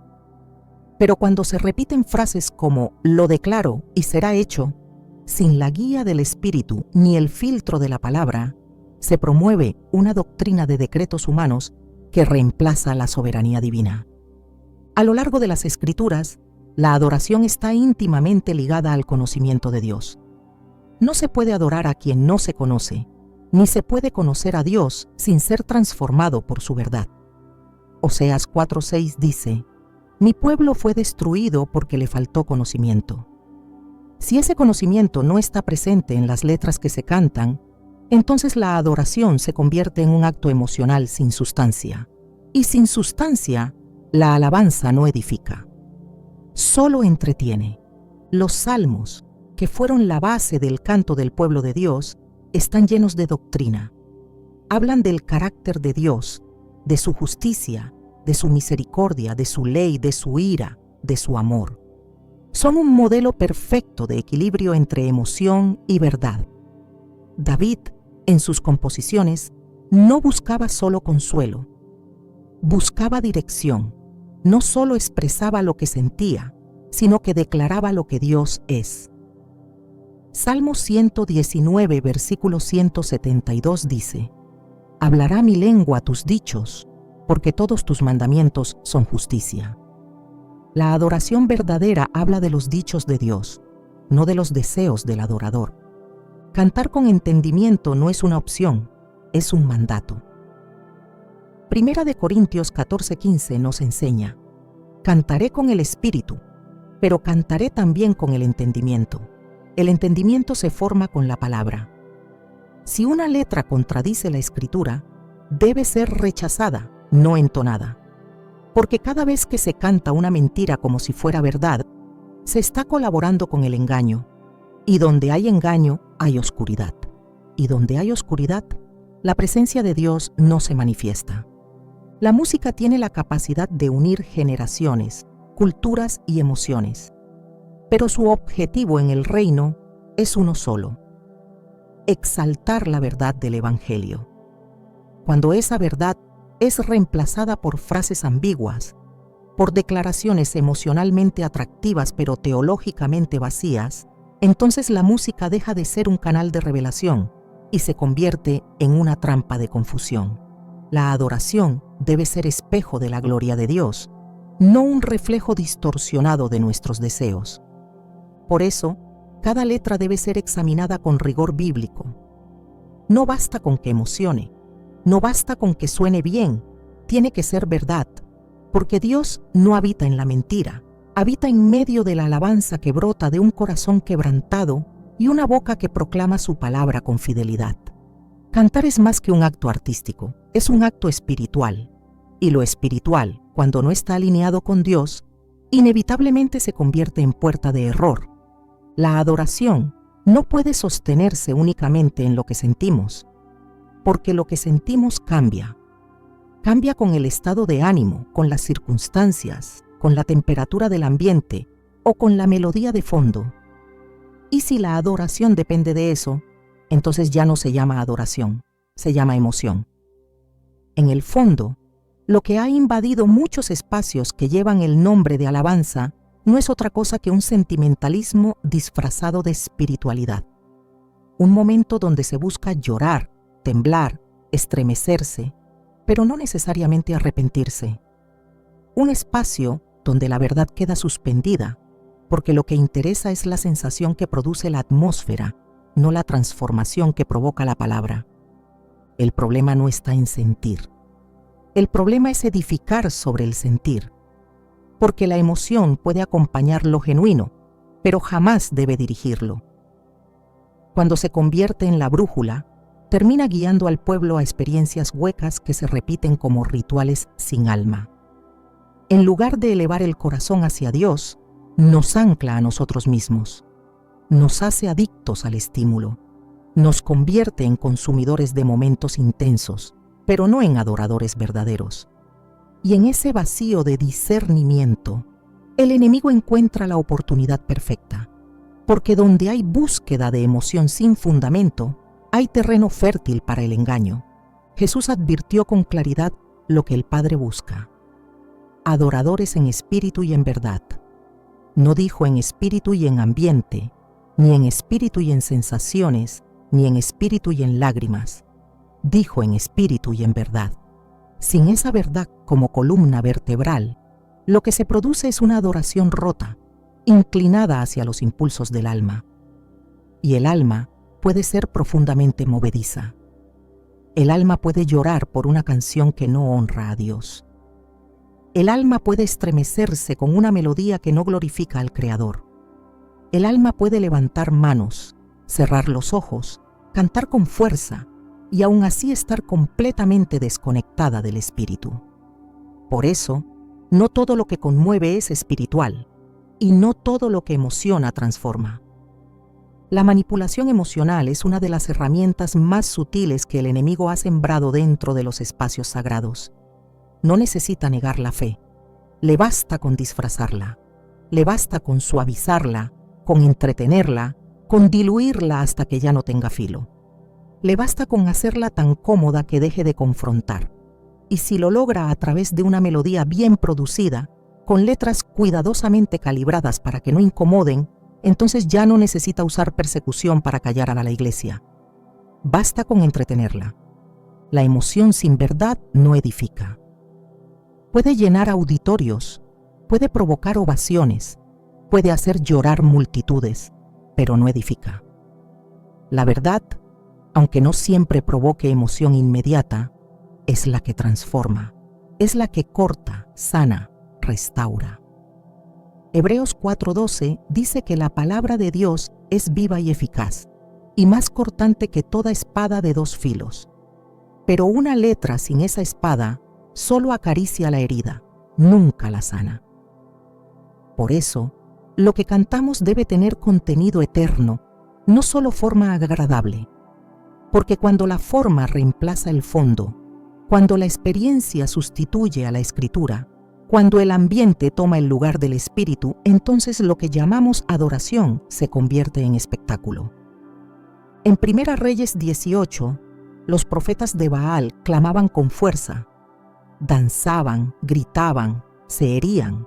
Pero cuando se repiten frases como lo declaro y será hecho, sin la guía del Espíritu ni el filtro de la palabra, se promueve una doctrina de decretos humanos que reemplaza la soberanía divina. A lo largo de las Escrituras, la adoración está íntimamente ligada al conocimiento de Dios. No se puede adorar a quien no se conoce, ni se puede conocer a Dios sin ser transformado por su verdad. Oseas 4:6 dice: mi pueblo fue destruido porque le faltó conocimiento. Si ese conocimiento no está presente en las letras que se cantan, entonces la adoración se convierte en un acto emocional sin sustancia. Y sin sustancia La alabanza no edifica, solo entretiene. Los salmos, que fueron la base del canto del pueblo de Dios, están llenos de doctrina. Hablan del carácter de Dios, de su justicia, de su misericordia, de su ley, de su ira, de su amor. Son un modelo perfecto de equilibrio entre emoción y verdad. David, en sus composiciones, no buscaba solo consuelo, buscaba dirección. No solo expresaba lo que sentía, sino que declaraba lo que Dios es. Salmo 119, versículo 172 dice: «Hablará mi lengua tus dichos, porque todos tus mandamientos son justicia». La adoración verdadera habla de los dichos de Dios, no de los deseos del adorador. Cantar con entendimiento no es una opción, es un mandato. Primera de Corintios 14:15 nos enseña: «Cantaré con el espíritu, pero cantaré también con el entendimiento». El entendimiento se forma con la palabra. Si una letra contradice la escritura, debe ser rechazada, no entonada. Porque cada vez que se canta una mentira como si fuera verdad, se está colaborando con el engaño. Y donde hay engaño, hay oscuridad. Y donde hay oscuridad, la presencia de Dios no se manifiesta. La música tiene la capacidad de unir generaciones, culturas y emociones. Pero su objetivo en el reino es uno solo: exaltar la verdad del Evangelio. Cuando esa verdad es reemplazada por frases ambiguas, por declaraciones emocionalmente atractivas pero teológicamente vacías, entonces la música deja de ser un canal de revelación y se convierte en una trampa de confusión. La adoración debe ser espejo de la gloria de Dios, no un reflejo distorsionado de nuestros deseos. Por eso, cada letra debe ser examinada con rigor bíblico. No basta con que emocione, no basta con que suene bien, tiene que ser verdad, porque Dios no habita en la mentira, habita en medio de la alabanza que brota de un corazón quebrantado y una boca que proclama su palabra con fidelidad. Cantar es más que un acto artístico, es un acto espiritual, y lo espiritual, cuando no está alineado con Dios, inevitablemente se convierte en puerta de error. La adoración no puede sostenerse únicamente en lo que sentimos, porque lo que sentimos cambia. Cambia con el estado de ánimo, con las circunstancias, con la temperatura del ambiente o con la melodía de fondo. Y si la adoración depende de eso, entonces ya no se llama adoración, se llama emoción. En el fondo, lo que ha invadido muchos espacios que llevan el nombre de alabanza no es otra cosa que un sentimentalismo disfrazado de espiritualidad. Un momento donde se busca llorar, temblar, estremecerse, pero no necesariamente arrepentirse. Un espacio donde la verdad queda suspendida, porque lo que interesa es la sensación que produce la atmósfera, no la transformación que provoca la palabra. El problema no está en sentir. El problema es edificar sobre el sentir, porque la emoción puede acompañar lo genuino, pero jamás debe dirigirlo. Cuando se convierte en la brújula, termina guiando al pueblo a experiencias huecas que se repiten como rituales sin alma. En lugar de elevar el corazón hacia Dios, nos ancla a nosotros mismos, nos hace adictos al estímulo, nos convierte en consumidores de momentos intensos, pero no en adoradores verdaderos. Y en ese vacío de discernimiento, el enemigo encuentra la oportunidad perfecta, porque donde hay búsqueda de emoción sin fundamento, hay terreno fértil para el engaño. Jesús advirtió con claridad lo que el Padre busca: adoradores en espíritu y en verdad. No dijo en espíritu y en ambiente, ni en espíritu y en sensaciones, ni en espíritu y en lágrimas. Dijo en espíritu y en verdad. Sin esa verdad como columna vertebral, lo que se produce es una adoración rota, inclinada hacia los impulsos del alma. Y el alma puede ser profundamente movediza. El alma puede llorar por una canción que no honra a Dios. El alma puede estremecerse con una melodía que no glorifica al Creador. El alma puede levantar manos, cerrar los ojos, cantar con fuerza, y aún así estar completamente desconectada del espíritu. Por eso, No todo lo que conmueve es espiritual, y no todo lo que emociona transforma. La manipulación emocional es una de las herramientas más sutiles que el enemigo ha sembrado dentro de los espacios sagrados. No necesita negar la fe. Le basta con disfrazarla. Le basta con suavizarla, con entretenerla, con diluirla hasta que ya no tenga filo. Le basta con hacerla tan cómoda que deje de confrontar. Y si lo logra a través de una melodía bien producida, con letras cuidadosamente calibradas para que no incomoden, entonces ya no necesita usar persecución para callar a la iglesia. Basta con entretenerla. La emoción sin verdad no edifica. Puede llenar auditorios, puede provocar ovaciones, puede hacer llorar multitudes, pero no edifica. La verdad, aunque no siempre provoque emoción inmediata, es la que transforma, es la que corta, sana, restaura. Hebreos 4:12 dice que la palabra de Dios es viva y eficaz, y más cortante que toda espada de dos filos. Pero una letra sin esa espada solo acaricia la herida, nunca la sana. Por eso, lo que cantamos debe tener contenido eterno, no solo forma agradable. Porque cuando la forma reemplaza el fondo, cuando la experiencia sustituye a la escritura, cuando el ambiente toma el lugar del espíritu, entonces lo que llamamos adoración se convierte en espectáculo. En 1 Reyes 18, los profetas de Baal clamaban con fuerza, danzaban, gritaban, se herían.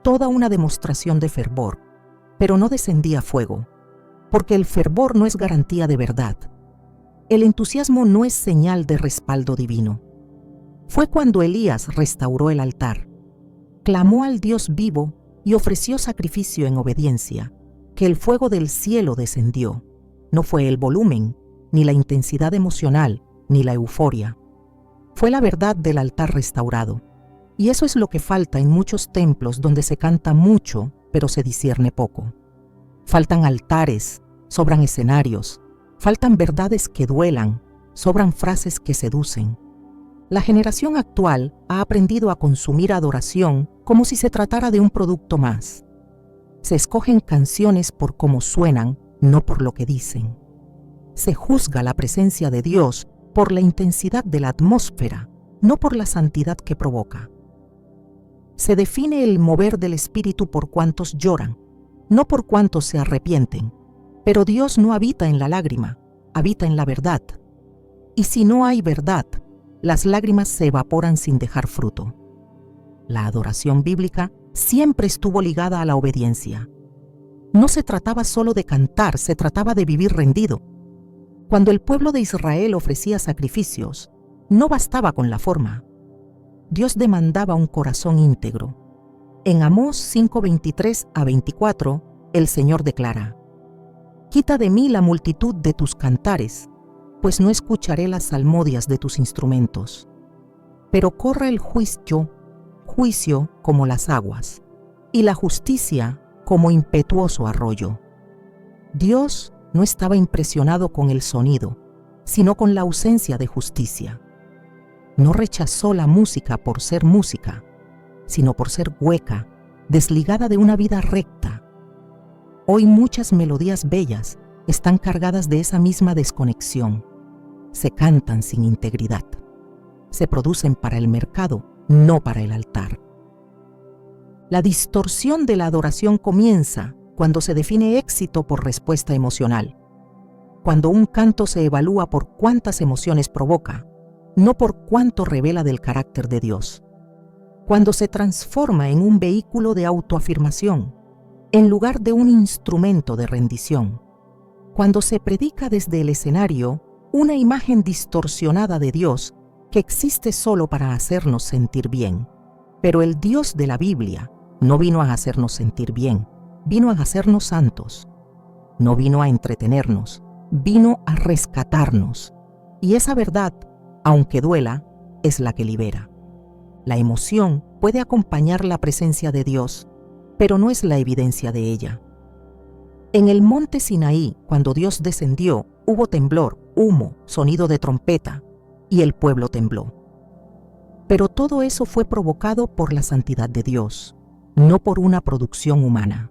Toda una demostración de fervor, pero no descendía fuego, porque el fervor no es garantía de verdad. El entusiasmo no es señal de respaldo divino. Fue cuando Elías restauró el altar, clamó al Dios vivo y ofreció sacrificio en obediencia, que el fuego del cielo descendió. No fue el volumen, ni la intensidad emocional, ni la euforia. Fue la verdad del altar restaurado. Y eso es lo que falta en muchos templos donde se canta mucho, pero se discierne poco. Faltan altares, sobran escenarios, faltan verdades que duelan, sobran frases que seducen. La generación actual ha aprendido a consumir adoración como si se tratara de un producto más. Se escogen canciones por cómo suenan, no por lo que dicen. Se juzga la presencia de Dios por la intensidad de la atmósfera, no por la santidad que provoca. Se define el mover del espíritu por cuantos lloran, no por cuantos se arrepienten. Pero Dios no habita en la lágrima, habita en la verdad. Y si no hay verdad, las lágrimas se evaporan sin dejar fruto. La adoración bíblica siempre estuvo ligada a la obediencia. No se trataba solo de cantar, se trataba de vivir rendido. Cuando el pueblo de Israel ofrecía sacrificios, no bastaba con la forma. Dios demandaba un corazón íntegro. En Amós 5:23-24, el Señor declara: «Quita de mí la multitud de tus cantares, pues no escucharé las salmodias de tus instrumentos. Pero corre el juicio como las aguas, y la justicia como impetuoso arroyo». Dios no estaba impresionado con el sonido, sino con la ausencia de justicia. No rechazó la música por ser música, sino por ser hueca, desligada de una vida recta. Hoy muchas melodías bellas están cargadas de esa misma desconexión. Se cantan sin integridad. Se producen para el mercado, no para el altar. La distorsión de la adoración comienza cuando se define éxito por respuesta emocional. Cuando un canto se evalúa por cuántas emociones provoca, no por cuánto revela del carácter de Dios. Cuando se transforma en un vehículo de autoafirmación, en lugar de un instrumento de rendición. Cuando se predica desde el escenario una imagen distorsionada de Dios que existe solo para hacernos sentir bien. Pero el Dios de la Biblia no vino a hacernos sentir bien, vino a hacernos santos. No vino a entretenernos, vino a rescatarnos. Y esa verdad, aunque duela, es la que libera. La emoción puede acompañar la presencia de Dios, pero no es la evidencia de ella. En el monte Sinaí, cuando Dios descendió, hubo temblor, humo, sonido de trompeta, y el pueblo tembló. Pero todo eso fue provocado por la santidad de Dios, no por una producción humana.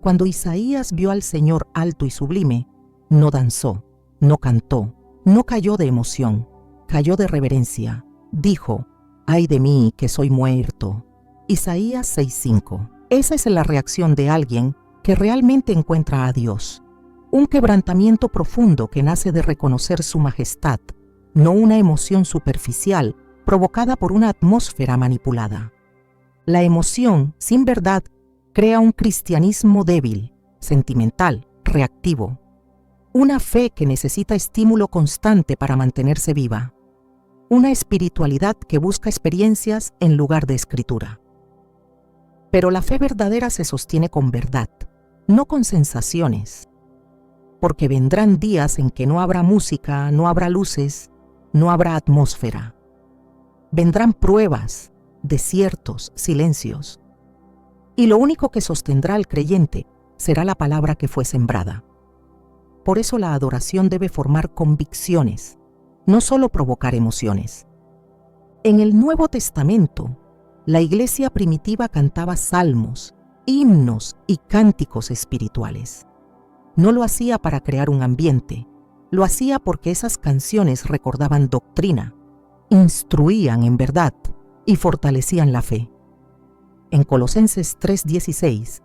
Cuando Isaías vio al Señor alto y sublime, no danzó, no cantó, no cayó de emoción, cayó de reverencia. Dijo: «Ay de mí, que soy muerto». Isaías 6:5. Esa es la reacción de alguien que realmente encuentra a Dios. Un quebrantamiento profundo que nace de reconocer su majestad, no una emoción superficial provocada por una atmósfera manipulada. La emoción, sin verdad, crea un cristianismo débil, sentimental, reactivo. Una fe que necesita estímulo constante para mantenerse viva. Una espiritualidad que busca experiencias en lugar de escritura. Pero la fe verdadera se sostiene con verdad, no con sensaciones. Porque vendrán días en que no habrá música, no habrá luces, no habrá atmósfera. Vendrán pruebas, desiertos, silencios. Y lo único que sostendrá al creyente será la palabra que fue sembrada. Por eso la adoración debe formar convicciones, no solo provocar emociones. En el Nuevo Testamento, la iglesia primitiva cantaba salmos, himnos y cánticos espirituales. No lo hacía para crear un ambiente, lo hacía porque esas canciones recordaban doctrina, instruían en verdad y fortalecían la fe. En Colosenses 3:16,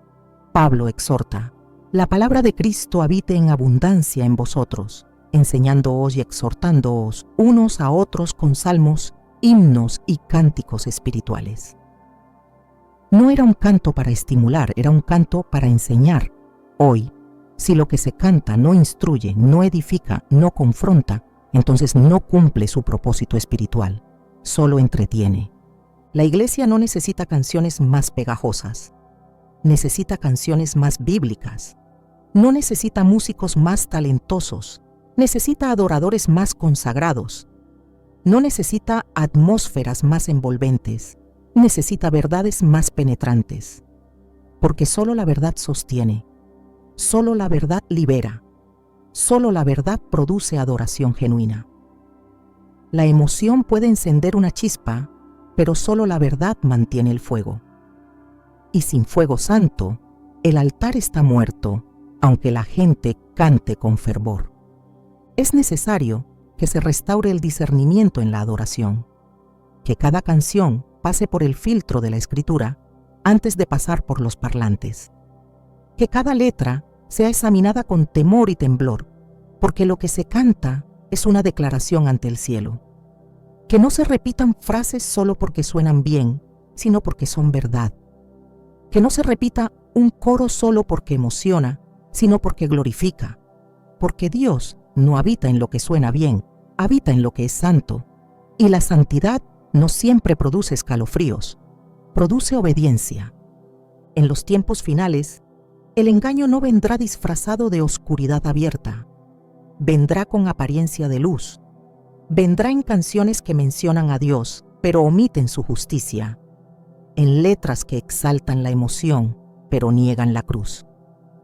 Pablo exhorta: «La palabra de Cristo habite en abundancia en vosotros, enseñándoos y exhortándoos unos a otros con salmos, himnos y cánticos espirituales». No era un canto para estimular, era un canto para enseñar. Hoy, si lo que se canta no instruye, no edifica, no confronta, entonces no cumple su propósito espiritual, solo entretiene. La iglesia no necesita canciones más pegajosas, necesita canciones más bíblicas. No necesita músicos más talentosos, necesita adoradores más consagrados. No necesita atmósferas más envolventes, necesita verdades más penetrantes. Porque solo la verdad sostiene, solo la verdad libera, solo la verdad produce adoración genuina. La emoción puede encender una chispa, pero solo la verdad mantiene el fuego. Y sin fuego santo, el altar está muerto, aunque la gente cante con fervor. Es necesario que se restaure el discernimiento en la adoración, que cada canción pase por el filtro de la escritura antes de pasar por los parlantes, que cada letra sea examinada con temor y temblor, porque lo que se canta es una declaración ante el cielo. Que no se repitan frases solo porque suenan bien, sino porque son verdad. Que no se repita un coro solo porque emociona, sino porque glorifica. Porque Dios no habita en lo que suena bien, habita en lo que es santo. Y la santidad no siempre produce escalofríos, produce obediencia. En los tiempos finales, el engaño no vendrá disfrazado de oscuridad abierta, vendrá con apariencia de luz, vendrá en canciones que mencionan a Dios, pero omiten su justicia, en letras que exaltan la emoción, pero niegan la cruz,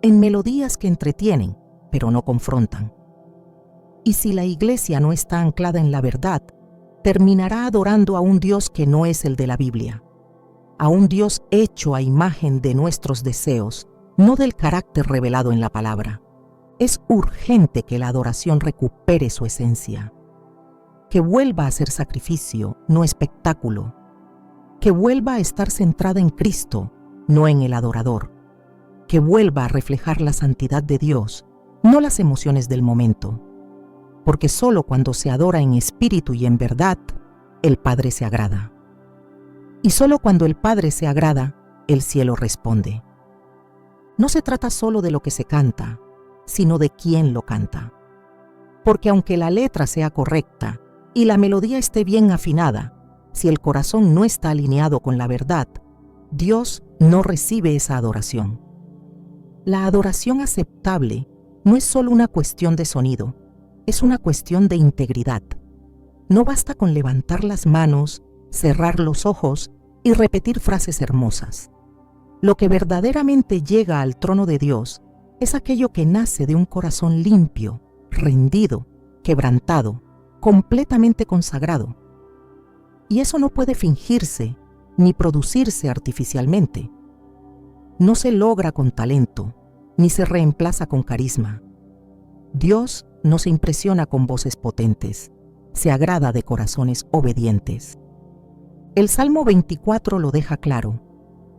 en melodías que entretienen, pero no confrontan. Y si la iglesia no está anclada en la verdad, terminará adorando a un Dios que no es el de la Biblia, a un Dios hecho a imagen de nuestros deseos, no del carácter revelado en la palabra. Es urgente que la adoración recupere su esencia, que vuelva a ser sacrificio, no espectáculo, que vuelva a estar centrada en Cristo, no en el adorador, que vuelva a reflejar la santidad de Dios, no las emociones del momento, porque solo cuando se adora en espíritu y en verdad, el Padre se agrada. Y solo cuando el Padre se agrada, el cielo responde. No se trata solo de lo que se canta, sino de quién lo canta. Porque aunque la letra sea correcta y la melodía esté bien afinada, si el corazón no está alineado con la verdad, Dios no recibe esa adoración. La adoración aceptable no es solo una cuestión de sonido, es una cuestión de integridad. No basta con levantar las manos, cerrar los ojos y repetir frases hermosas. Lo que verdaderamente llega al trono de Dios es aquello que nace de un corazón limpio, rendido, quebrantado, completamente consagrado. Y eso no puede fingirse ni producirse artificialmente. No se logra con talento, ni se reemplaza con carisma. Dios no se impresiona con voces potentes, se agrada de corazones obedientes. El Salmo 24 lo deja claro.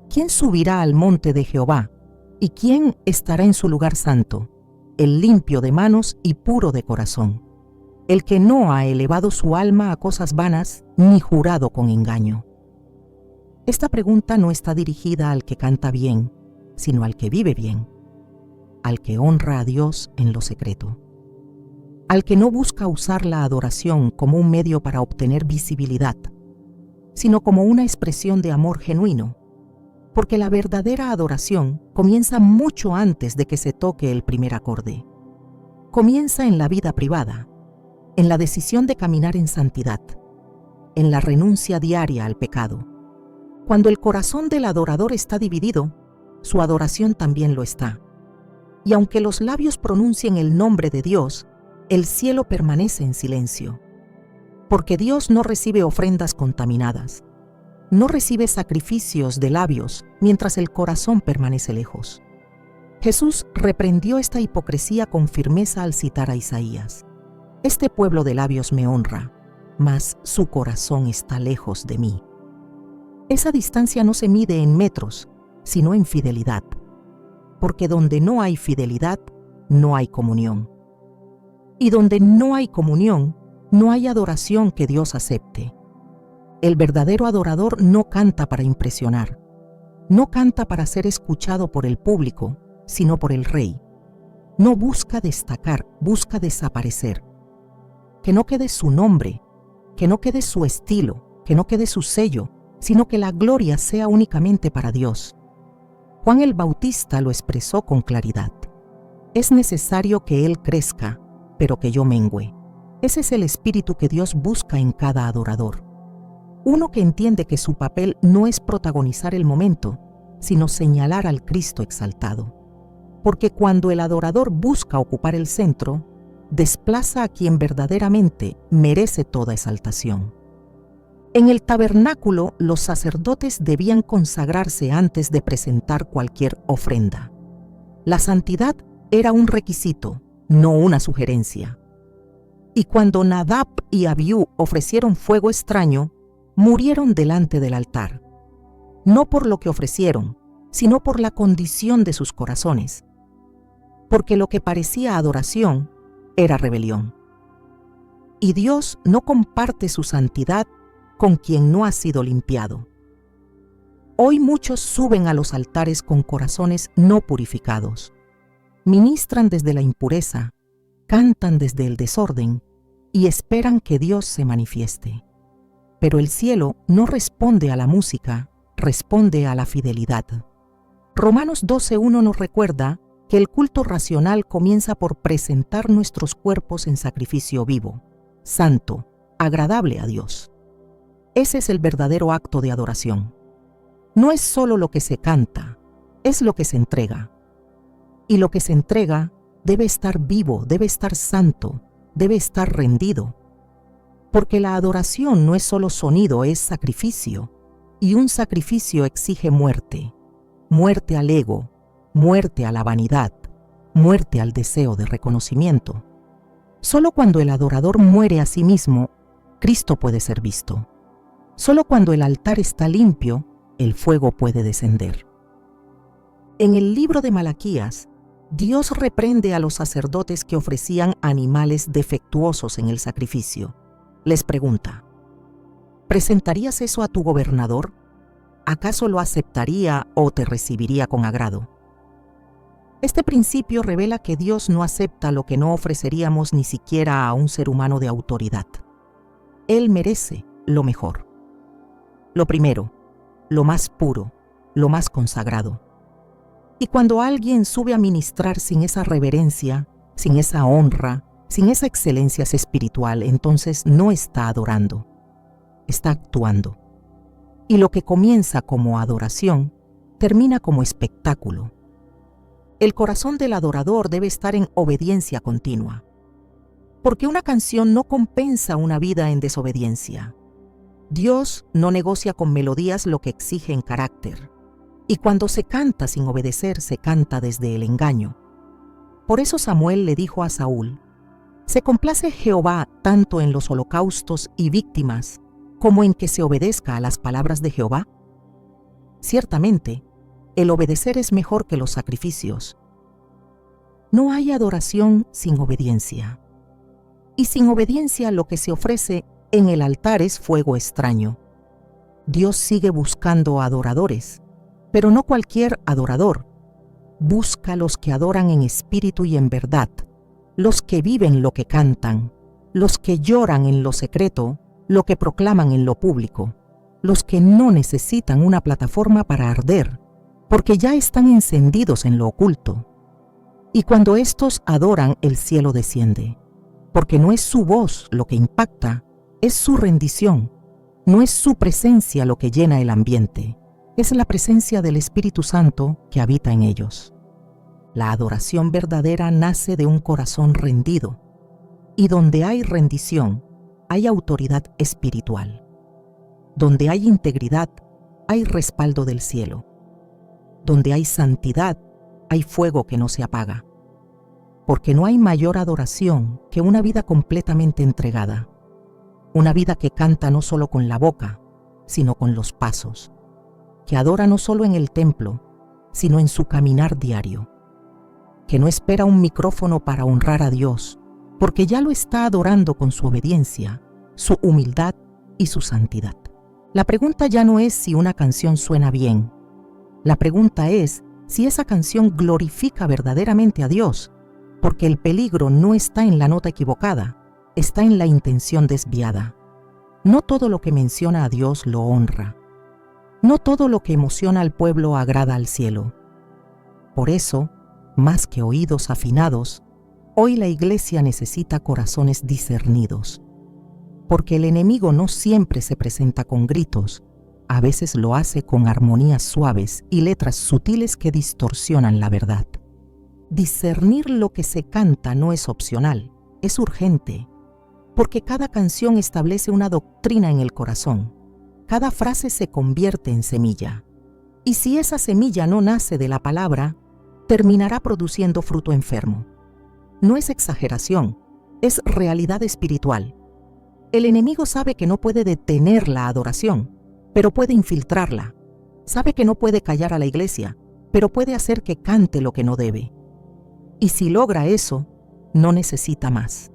¿Quién subirá al monte de Jehová? ¿Y quién estará en su lugar santo? El limpio de manos y puro de corazón, el que no ha elevado su alma a cosas vanas, ni jurado con engaño. Esta pregunta no está dirigida al que canta bien, sino al que vive bien, al que honra a Dios en lo secreto, al que no busca usar la adoración como un medio para obtener visibilidad, sino como una expresión de amor genuino, porque la verdadera adoración comienza mucho antes de que se toque el primer acorde. Comienza en la vida privada, en la decisión de caminar en santidad, en la renuncia diaria al pecado. Cuando el corazón del adorador está dividido, su adoración también lo está. Y aunque los labios pronuncien el nombre de Dios, el cielo permanece en silencio. Porque Dios no recibe ofrendas contaminadas, no recibe sacrificios de labios mientras el corazón permanece lejos. Jesús reprendió esta hipocresía con firmeza al citar a Isaías. Este pueblo de labios me honra, mas su corazón está lejos de mí. Esa distancia no se mide en metros, sino en fidelidad. Porque donde no hay fidelidad, no hay comunión. Y donde no hay comunión, no hay adoración que Dios acepte. El verdadero adorador no canta para impresionar, no canta para ser escuchado por el público, sino por el Rey. No busca destacar, busca desaparecer. Que no quede su nombre, que no quede su estilo, que no quede su sello, sino que la gloria sea únicamente para Dios. Juan el Bautista lo expresó con claridad. Es necesario que Él crezca, pero que yo mengüe. Ese es el espíritu que Dios busca en cada adorador. Uno que entiende que su papel no es protagonizar el momento, sino señalar al Cristo exaltado. Porque cuando el adorador busca ocupar el centro, desplaza a quien verdaderamente merece toda exaltación. En el tabernáculo, los sacerdotes debían consagrarse antes de presentar cualquier ofrenda. La santidad era un requisito, no una sugerencia. Y cuando Nadab y Abiú ofrecieron fuego extraño, murieron delante del altar, no por lo que ofrecieron, sino por la condición de sus corazones, porque lo que parecía adoración era rebelión. Y Dios no comparte su santidad con quien no ha sido limpiado. Hoy muchos suben a los altares con corazones no purificados, ministran desde la impureza, cantan desde el desorden y esperan que Dios se manifieste. Pero el cielo no responde a la música, responde a la fidelidad. Romanos 12:1 nos recuerda que el culto racional comienza por presentar nuestros cuerpos en sacrificio vivo, santo, agradable a Dios. Ese es el verdadero acto de adoración. No es solo lo que se canta, es lo que se entrega. Y lo que se entrega debe estar vivo, debe estar santo, debe estar rendido. Porque la adoración no es solo sonido, es sacrificio. Y un sacrificio exige muerte. Muerte al ego, muerte a la vanidad, muerte al deseo de reconocimiento. Solo cuando el adorador muere a sí mismo, Cristo puede ser visto. Solo cuando el altar está limpio, el fuego puede descender. En el libro de Malaquías, Dios reprende a los sacerdotes que ofrecían animales defectuosos en el sacrificio. Les pregunta, ¿presentarías eso a tu gobernador? ¿Acaso lo aceptaría o te recibiría con agrado? Este principio revela que Dios no acepta lo que no ofreceríamos ni siquiera a un ser humano de autoridad. Él merece lo mejor. Lo primero, lo más puro, lo más consagrado. Y cuando alguien sube a ministrar sin esa reverencia, sin esa honra, sin esa excelencia espiritual, entonces no está adorando, está actuando. Y lo que comienza como adoración, termina como espectáculo. El corazón del adorador debe estar en obediencia continua, porque una canción no compensa una vida en desobediencia. Dios no negocia con melodías lo que exige en carácter. Y cuando se canta sin obedecer, se canta desde el engaño. Por eso Samuel le dijo a Saúl: ¿se complace Jehová tanto en los holocaustos y víctimas como en que se obedezca a las palabras de Jehová? Ciertamente, el obedecer es mejor que los sacrificios. No hay adoración sin obediencia. Y sin obediencia lo que se ofrece en el altar es fuego extraño. Dios sigue buscando adoradores, pero no cualquier adorador. Busca los que adoran en espíritu y en verdad, los que viven lo que cantan, los que lloran en lo secreto, lo que proclaman en lo público, los que no necesitan una plataforma para arder, porque ya están encendidos en lo oculto. Y cuando estos adoran, el cielo desciende, porque no es su voz lo que impacta, es su rendición, no es su presencia lo que llena el ambiente, es la presencia del Espíritu Santo que habita en ellos. La adoración verdadera nace de un corazón rendido, y donde hay rendición, hay autoridad espiritual. Donde hay integridad, hay respaldo del cielo. Donde hay santidad, hay fuego que no se apaga. Porque no hay mayor adoración que una vida completamente entregada. Una vida que canta no solo con la boca, sino con los pasos. Que adora no solo en el templo, sino en su caminar diario. Que no espera un micrófono para honrar a Dios, porque ya lo está adorando con su obediencia, su humildad y su santidad. La pregunta ya no es si una canción suena bien. La pregunta es si esa canción glorifica verdaderamente a Dios, porque el peligro no está en la nota equivocada, está en la intención desviada. No todo lo que menciona a Dios lo honra. No todo lo que emociona al pueblo agrada al cielo. Por eso, más que oídos afinados, hoy la Iglesia necesita corazones discernidos. Porque el enemigo no siempre se presenta con gritos, a veces lo hace con armonías suaves y letras sutiles que distorsionan la verdad. Discernir lo que se canta no es opcional, es urgente, porque cada canción establece una doctrina en el corazón. Cada frase se convierte en semilla. Y si esa semilla no nace de la palabra, terminará produciendo fruto enfermo. No es exageración, es realidad espiritual. El enemigo sabe que no puede detener la adoración, pero puede infiltrarla. Sabe que no puede callar a la iglesia, pero puede hacer que cante lo que no debe. Y si logra eso, no necesita más.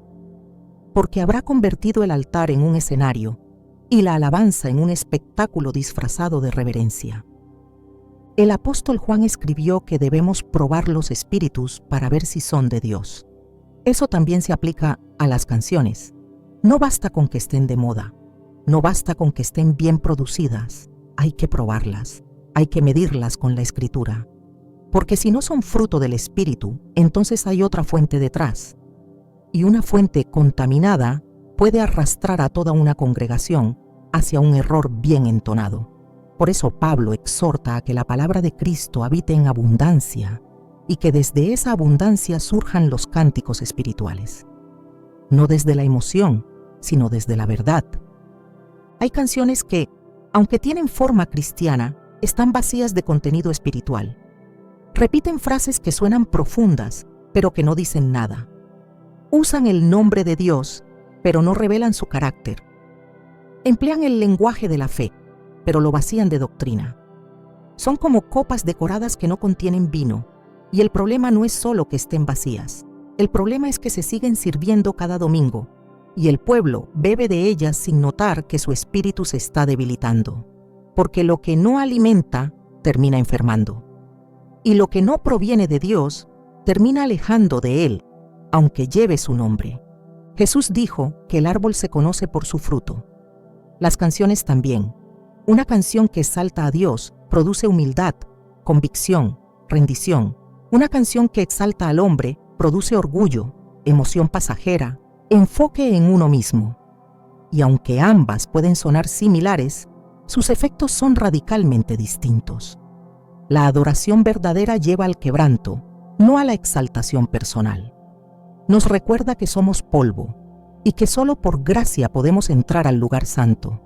Porque habrá convertido el altar en un escenario y la alabanza en un espectáculo disfrazado de reverencia. El apóstol Juan escribió que debemos probar los espíritus para ver si son de Dios. Eso también se aplica a las canciones. No basta con que estén de moda, no basta con que estén bien producidas, hay que probarlas, hay que medirlas con la Escritura. Porque si no son fruto del Espíritu, entonces hay otra fuente detrás. Y una fuente contaminada puede arrastrar a toda una congregación hacia un error bien entonado. Por eso Pablo exhorta a que la palabra de Cristo habite en abundancia y que desde esa abundancia surjan los cánticos espirituales. No desde la emoción, sino desde la verdad. Hay canciones que, aunque tienen forma cristiana, están vacías de contenido espiritual. Repiten frases que suenan profundas, pero que no dicen nada. Usan el nombre de Dios, pero no revelan su carácter. Emplean el lenguaje de la fe, pero lo vacían de doctrina. Son como copas decoradas que no contienen vino, y el problema no es solo que estén vacías. El problema es que se siguen sirviendo cada domingo, y el pueblo bebe de ellas sin notar que su espíritu se está debilitando, porque lo que no alimenta termina enfermando, y lo que no proviene de Dios termina alejando de Él, aunque lleve su nombre. Jesús dijo que el árbol se conoce por su fruto. Las canciones también. Una canción que exalta a Dios produce humildad, convicción, rendición. Una canción que exalta al hombre produce orgullo, emoción pasajera, enfoque en uno mismo. Y aunque ambas pueden sonar similares, sus efectos son radicalmente distintos. La adoración verdadera lleva al quebranto, no a la exaltación personal. Nos recuerda que somos polvo y que solo por gracia podemos entrar al lugar santo.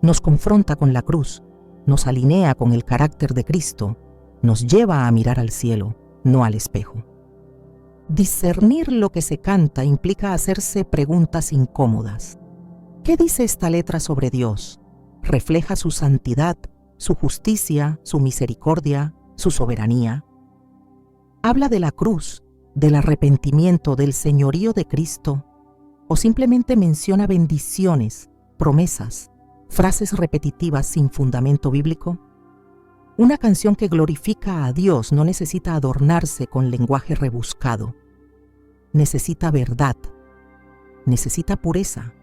Nos confronta con la cruz, nos alinea con el carácter de Cristo, nos lleva a mirar al cielo, no al espejo. Discernir lo que se canta implica hacerse preguntas incómodas. ¿Qué dice esta letra sobre Dios? ¿Refleja su santidad, su justicia, su misericordia, su soberanía? ¿Habla de la cruz, del arrepentimiento, del señorío de Cristo? ¿O simplemente menciona bendiciones, promesas, frases repetitivas sin fundamento bíblico? Una canción que glorifica a Dios no necesita adornarse con lenguaje rebuscado. Necesita verdad, necesita pureza,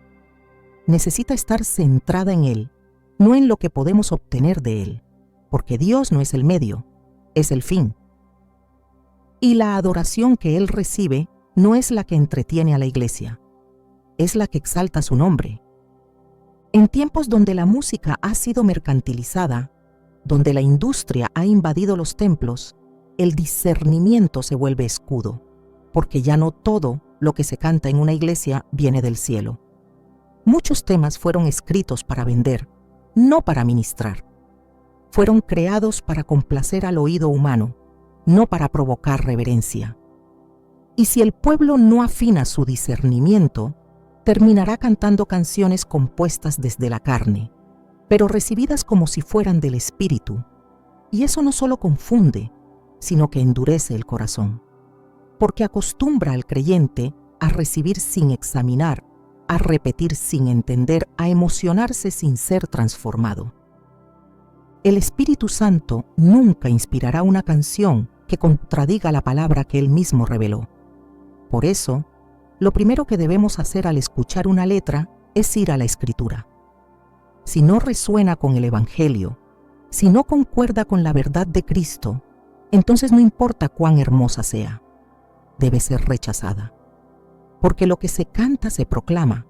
necesita estar centrada en Él, no en lo que podemos obtener de Él, porque Dios no es el medio, es el fin. Y la adoración que Él recibe no es la que entretiene a la iglesia, es la que exalta su nombre. En tiempos donde la música ha sido mercantilizada, donde la industria ha invadido los templos, el discernimiento se vuelve escudo, porque ya no todo lo que se canta en una iglesia viene del cielo. Muchos temas fueron escritos para vender, no para ministrar. Fueron creados para complacer al oído humano, no para provocar reverencia. Y si el pueblo no afina su discernimiento, terminará cantando canciones compuestas desde la carne, pero recibidas como si fueran del Espíritu. Y eso no solo confunde, sino que endurece el corazón, porque acostumbra al creyente a recibir sin examinar, a repetir sin entender, a emocionarse sin ser transformado. El Espíritu Santo nunca inspirará una canción que contradiga la palabra que Él mismo reveló. Por eso, lo primero que debemos hacer al escuchar una letra es ir a la Escritura. Si no resuena con el Evangelio, si no concuerda con la verdad de Cristo, entonces no importa cuán hermosa sea, debe ser rechazada. Porque lo que se canta se proclama,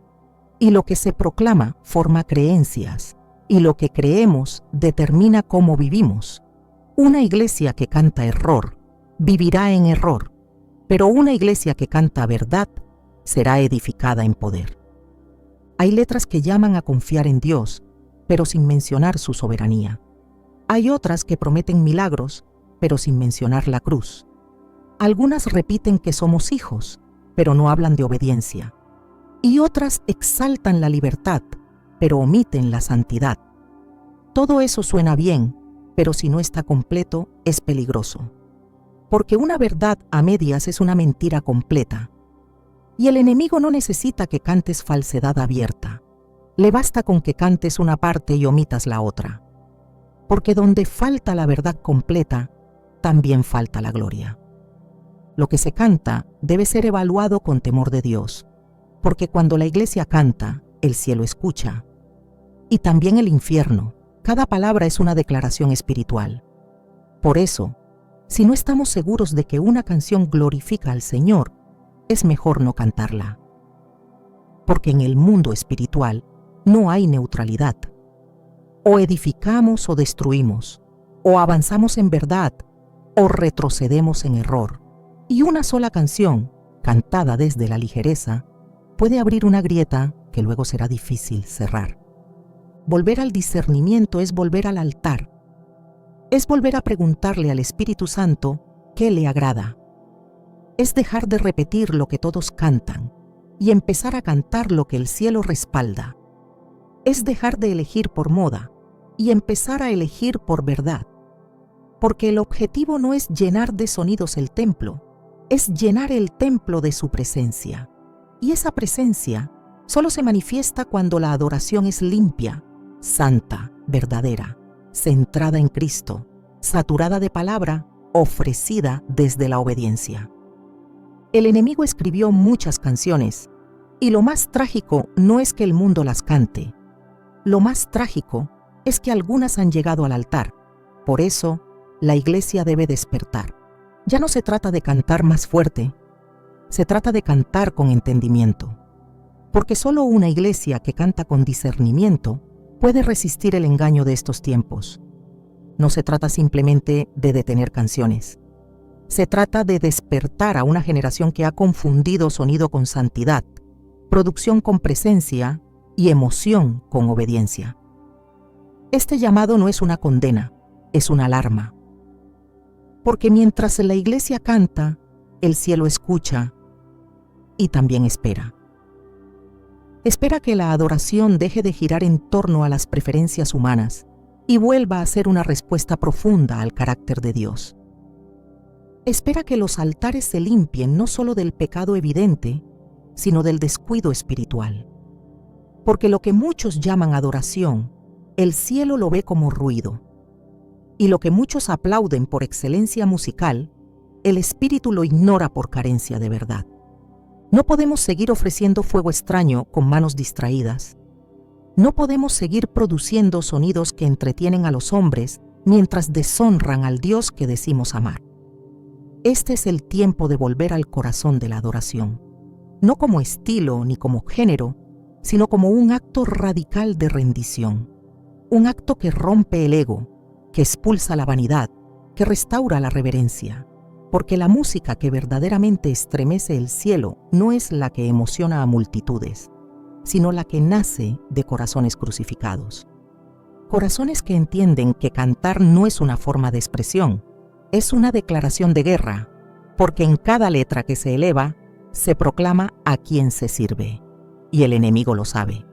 y lo que se proclama forma creencias, y lo que creemos determina cómo vivimos. Una iglesia que canta error vivirá en error, pero una iglesia que canta verdad será edificada en poder. Hay letras que llaman a confiar en Dios, pero sin mencionar su soberanía. Hay otras que prometen milagros, pero sin mencionar la cruz. Algunas repiten que somos hijos, pero no hablan de obediencia. Y otras exaltan la libertad, pero omiten la santidad. Todo eso suena bien, pero si no está completo, es peligroso. Porque una verdad a medias es una mentira completa. Y el enemigo no necesita que cantes falsedad abierta. Le basta con que cantes una parte y omitas la otra. Porque donde falta la verdad completa, también falta la gloria. Lo que se canta debe ser evaluado con temor de Dios, porque cuando la iglesia canta, el cielo escucha. Y también el infierno. Cada palabra es una declaración espiritual. Por eso, si no estamos seguros de que una canción glorifica al Señor, es mejor no cantarla. Porque en el mundo espiritual no hay neutralidad. O edificamos o destruimos, o avanzamos en verdad, o retrocedemos en error. Y una sola canción, cantada desde la ligereza, puede abrir una grieta que luego será difícil cerrar. Volver al discernimiento es volver al altar. Es volver a preguntarle al Espíritu Santo qué le agrada. Es dejar de repetir lo que todos cantan y empezar a cantar lo que el cielo respalda. Es dejar de elegir por moda y empezar a elegir por verdad. Porque el objetivo no es llenar de sonidos el templo, es llenar el templo de su presencia. Y esa presencia solo se manifiesta cuando la adoración es limpia, santa, verdadera, centrada en Cristo, saturada de palabra, ofrecida desde la obediencia. El enemigo escribió muchas canciones, y lo más trágico no es que el mundo las cante. Lo más trágico es que algunas han llegado al altar. Por eso, la iglesia debe despertar. Ya no se trata de cantar más fuerte, se trata de cantar con entendimiento. Porque solo una iglesia que canta con discernimiento puede resistir el engaño de estos tiempos. No se trata simplemente de detener canciones. Se trata de despertar a una generación que ha confundido sonido con santidad, producción con presencia y emoción con obediencia. Este llamado no es una condena, es una alarma. Porque mientras la iglesia canta, el cielo escucha y también espera. Espera que la adoración deje de girar en torno a las preferencias humanas y vuelva a ser una respuesta profunda al carácter de Dios. Espera que los altares se limpien no solo del pecado evidente, sino del descuido espiritual. Porque lo que muchos llaman adoración, el cielo lo ve como ruido. Y lo que muchos aplauden por excelencia musical, el espíritu lo ignora por carencia de verdad. No podemos seguir ofreciendo fuego extraño con manos distraídas. No podemos seguir produciendo sonidos que entretienen a los hombres mientras deshonran al Dios que decimos amar. Este es el tiempo de volver al corazón de la adoración, no como estilo ni como género, sino como un acto radical de rendición, un acto que rompe el ego, que expulsa la vanidad, que restaura la reverencia. Porque la música que verdaderamente estremece el cielo no es la que emociona a multitudes, sino la que nace de corazones crucificados. Corazones que entienden que cantar no es una forma de expresión, es una declaración de guerra, porque en cada letra que se eleva, se proclama a quién se sirve, y el enemigo lo sabe.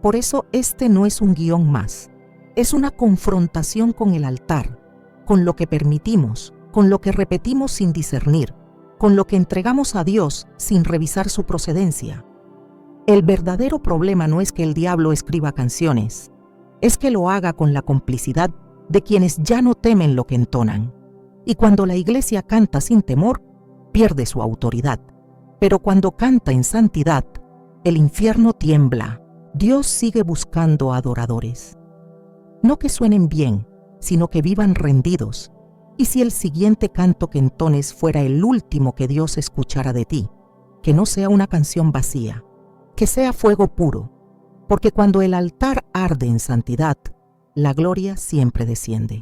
Por eso este no es un guión más, es una confrontación con el altar, con lo que permitimos, con lo que repetimos sin discernir, con lo que entregamos a Dios sin revisar su procedencia. El verdadero problema no es que el diablo escriba canciones, es que lo haga con la complicidad de quienes ya no temen lo que entonan. Y cuando la iglesia canta sin temor, pierde su autoridad. Pero cuando canta en santidad, el infierno tiembla. Dios sigue buscando adoradores. No que suenen bien, sino que vivan rendidos. Y si el siguiente canto que entones fuera el último que Dios escuchara de ti, que no sea una canción vacía, que sea fuego puro, porque cuando el altar arde en santidad, la gloria siempre desciende.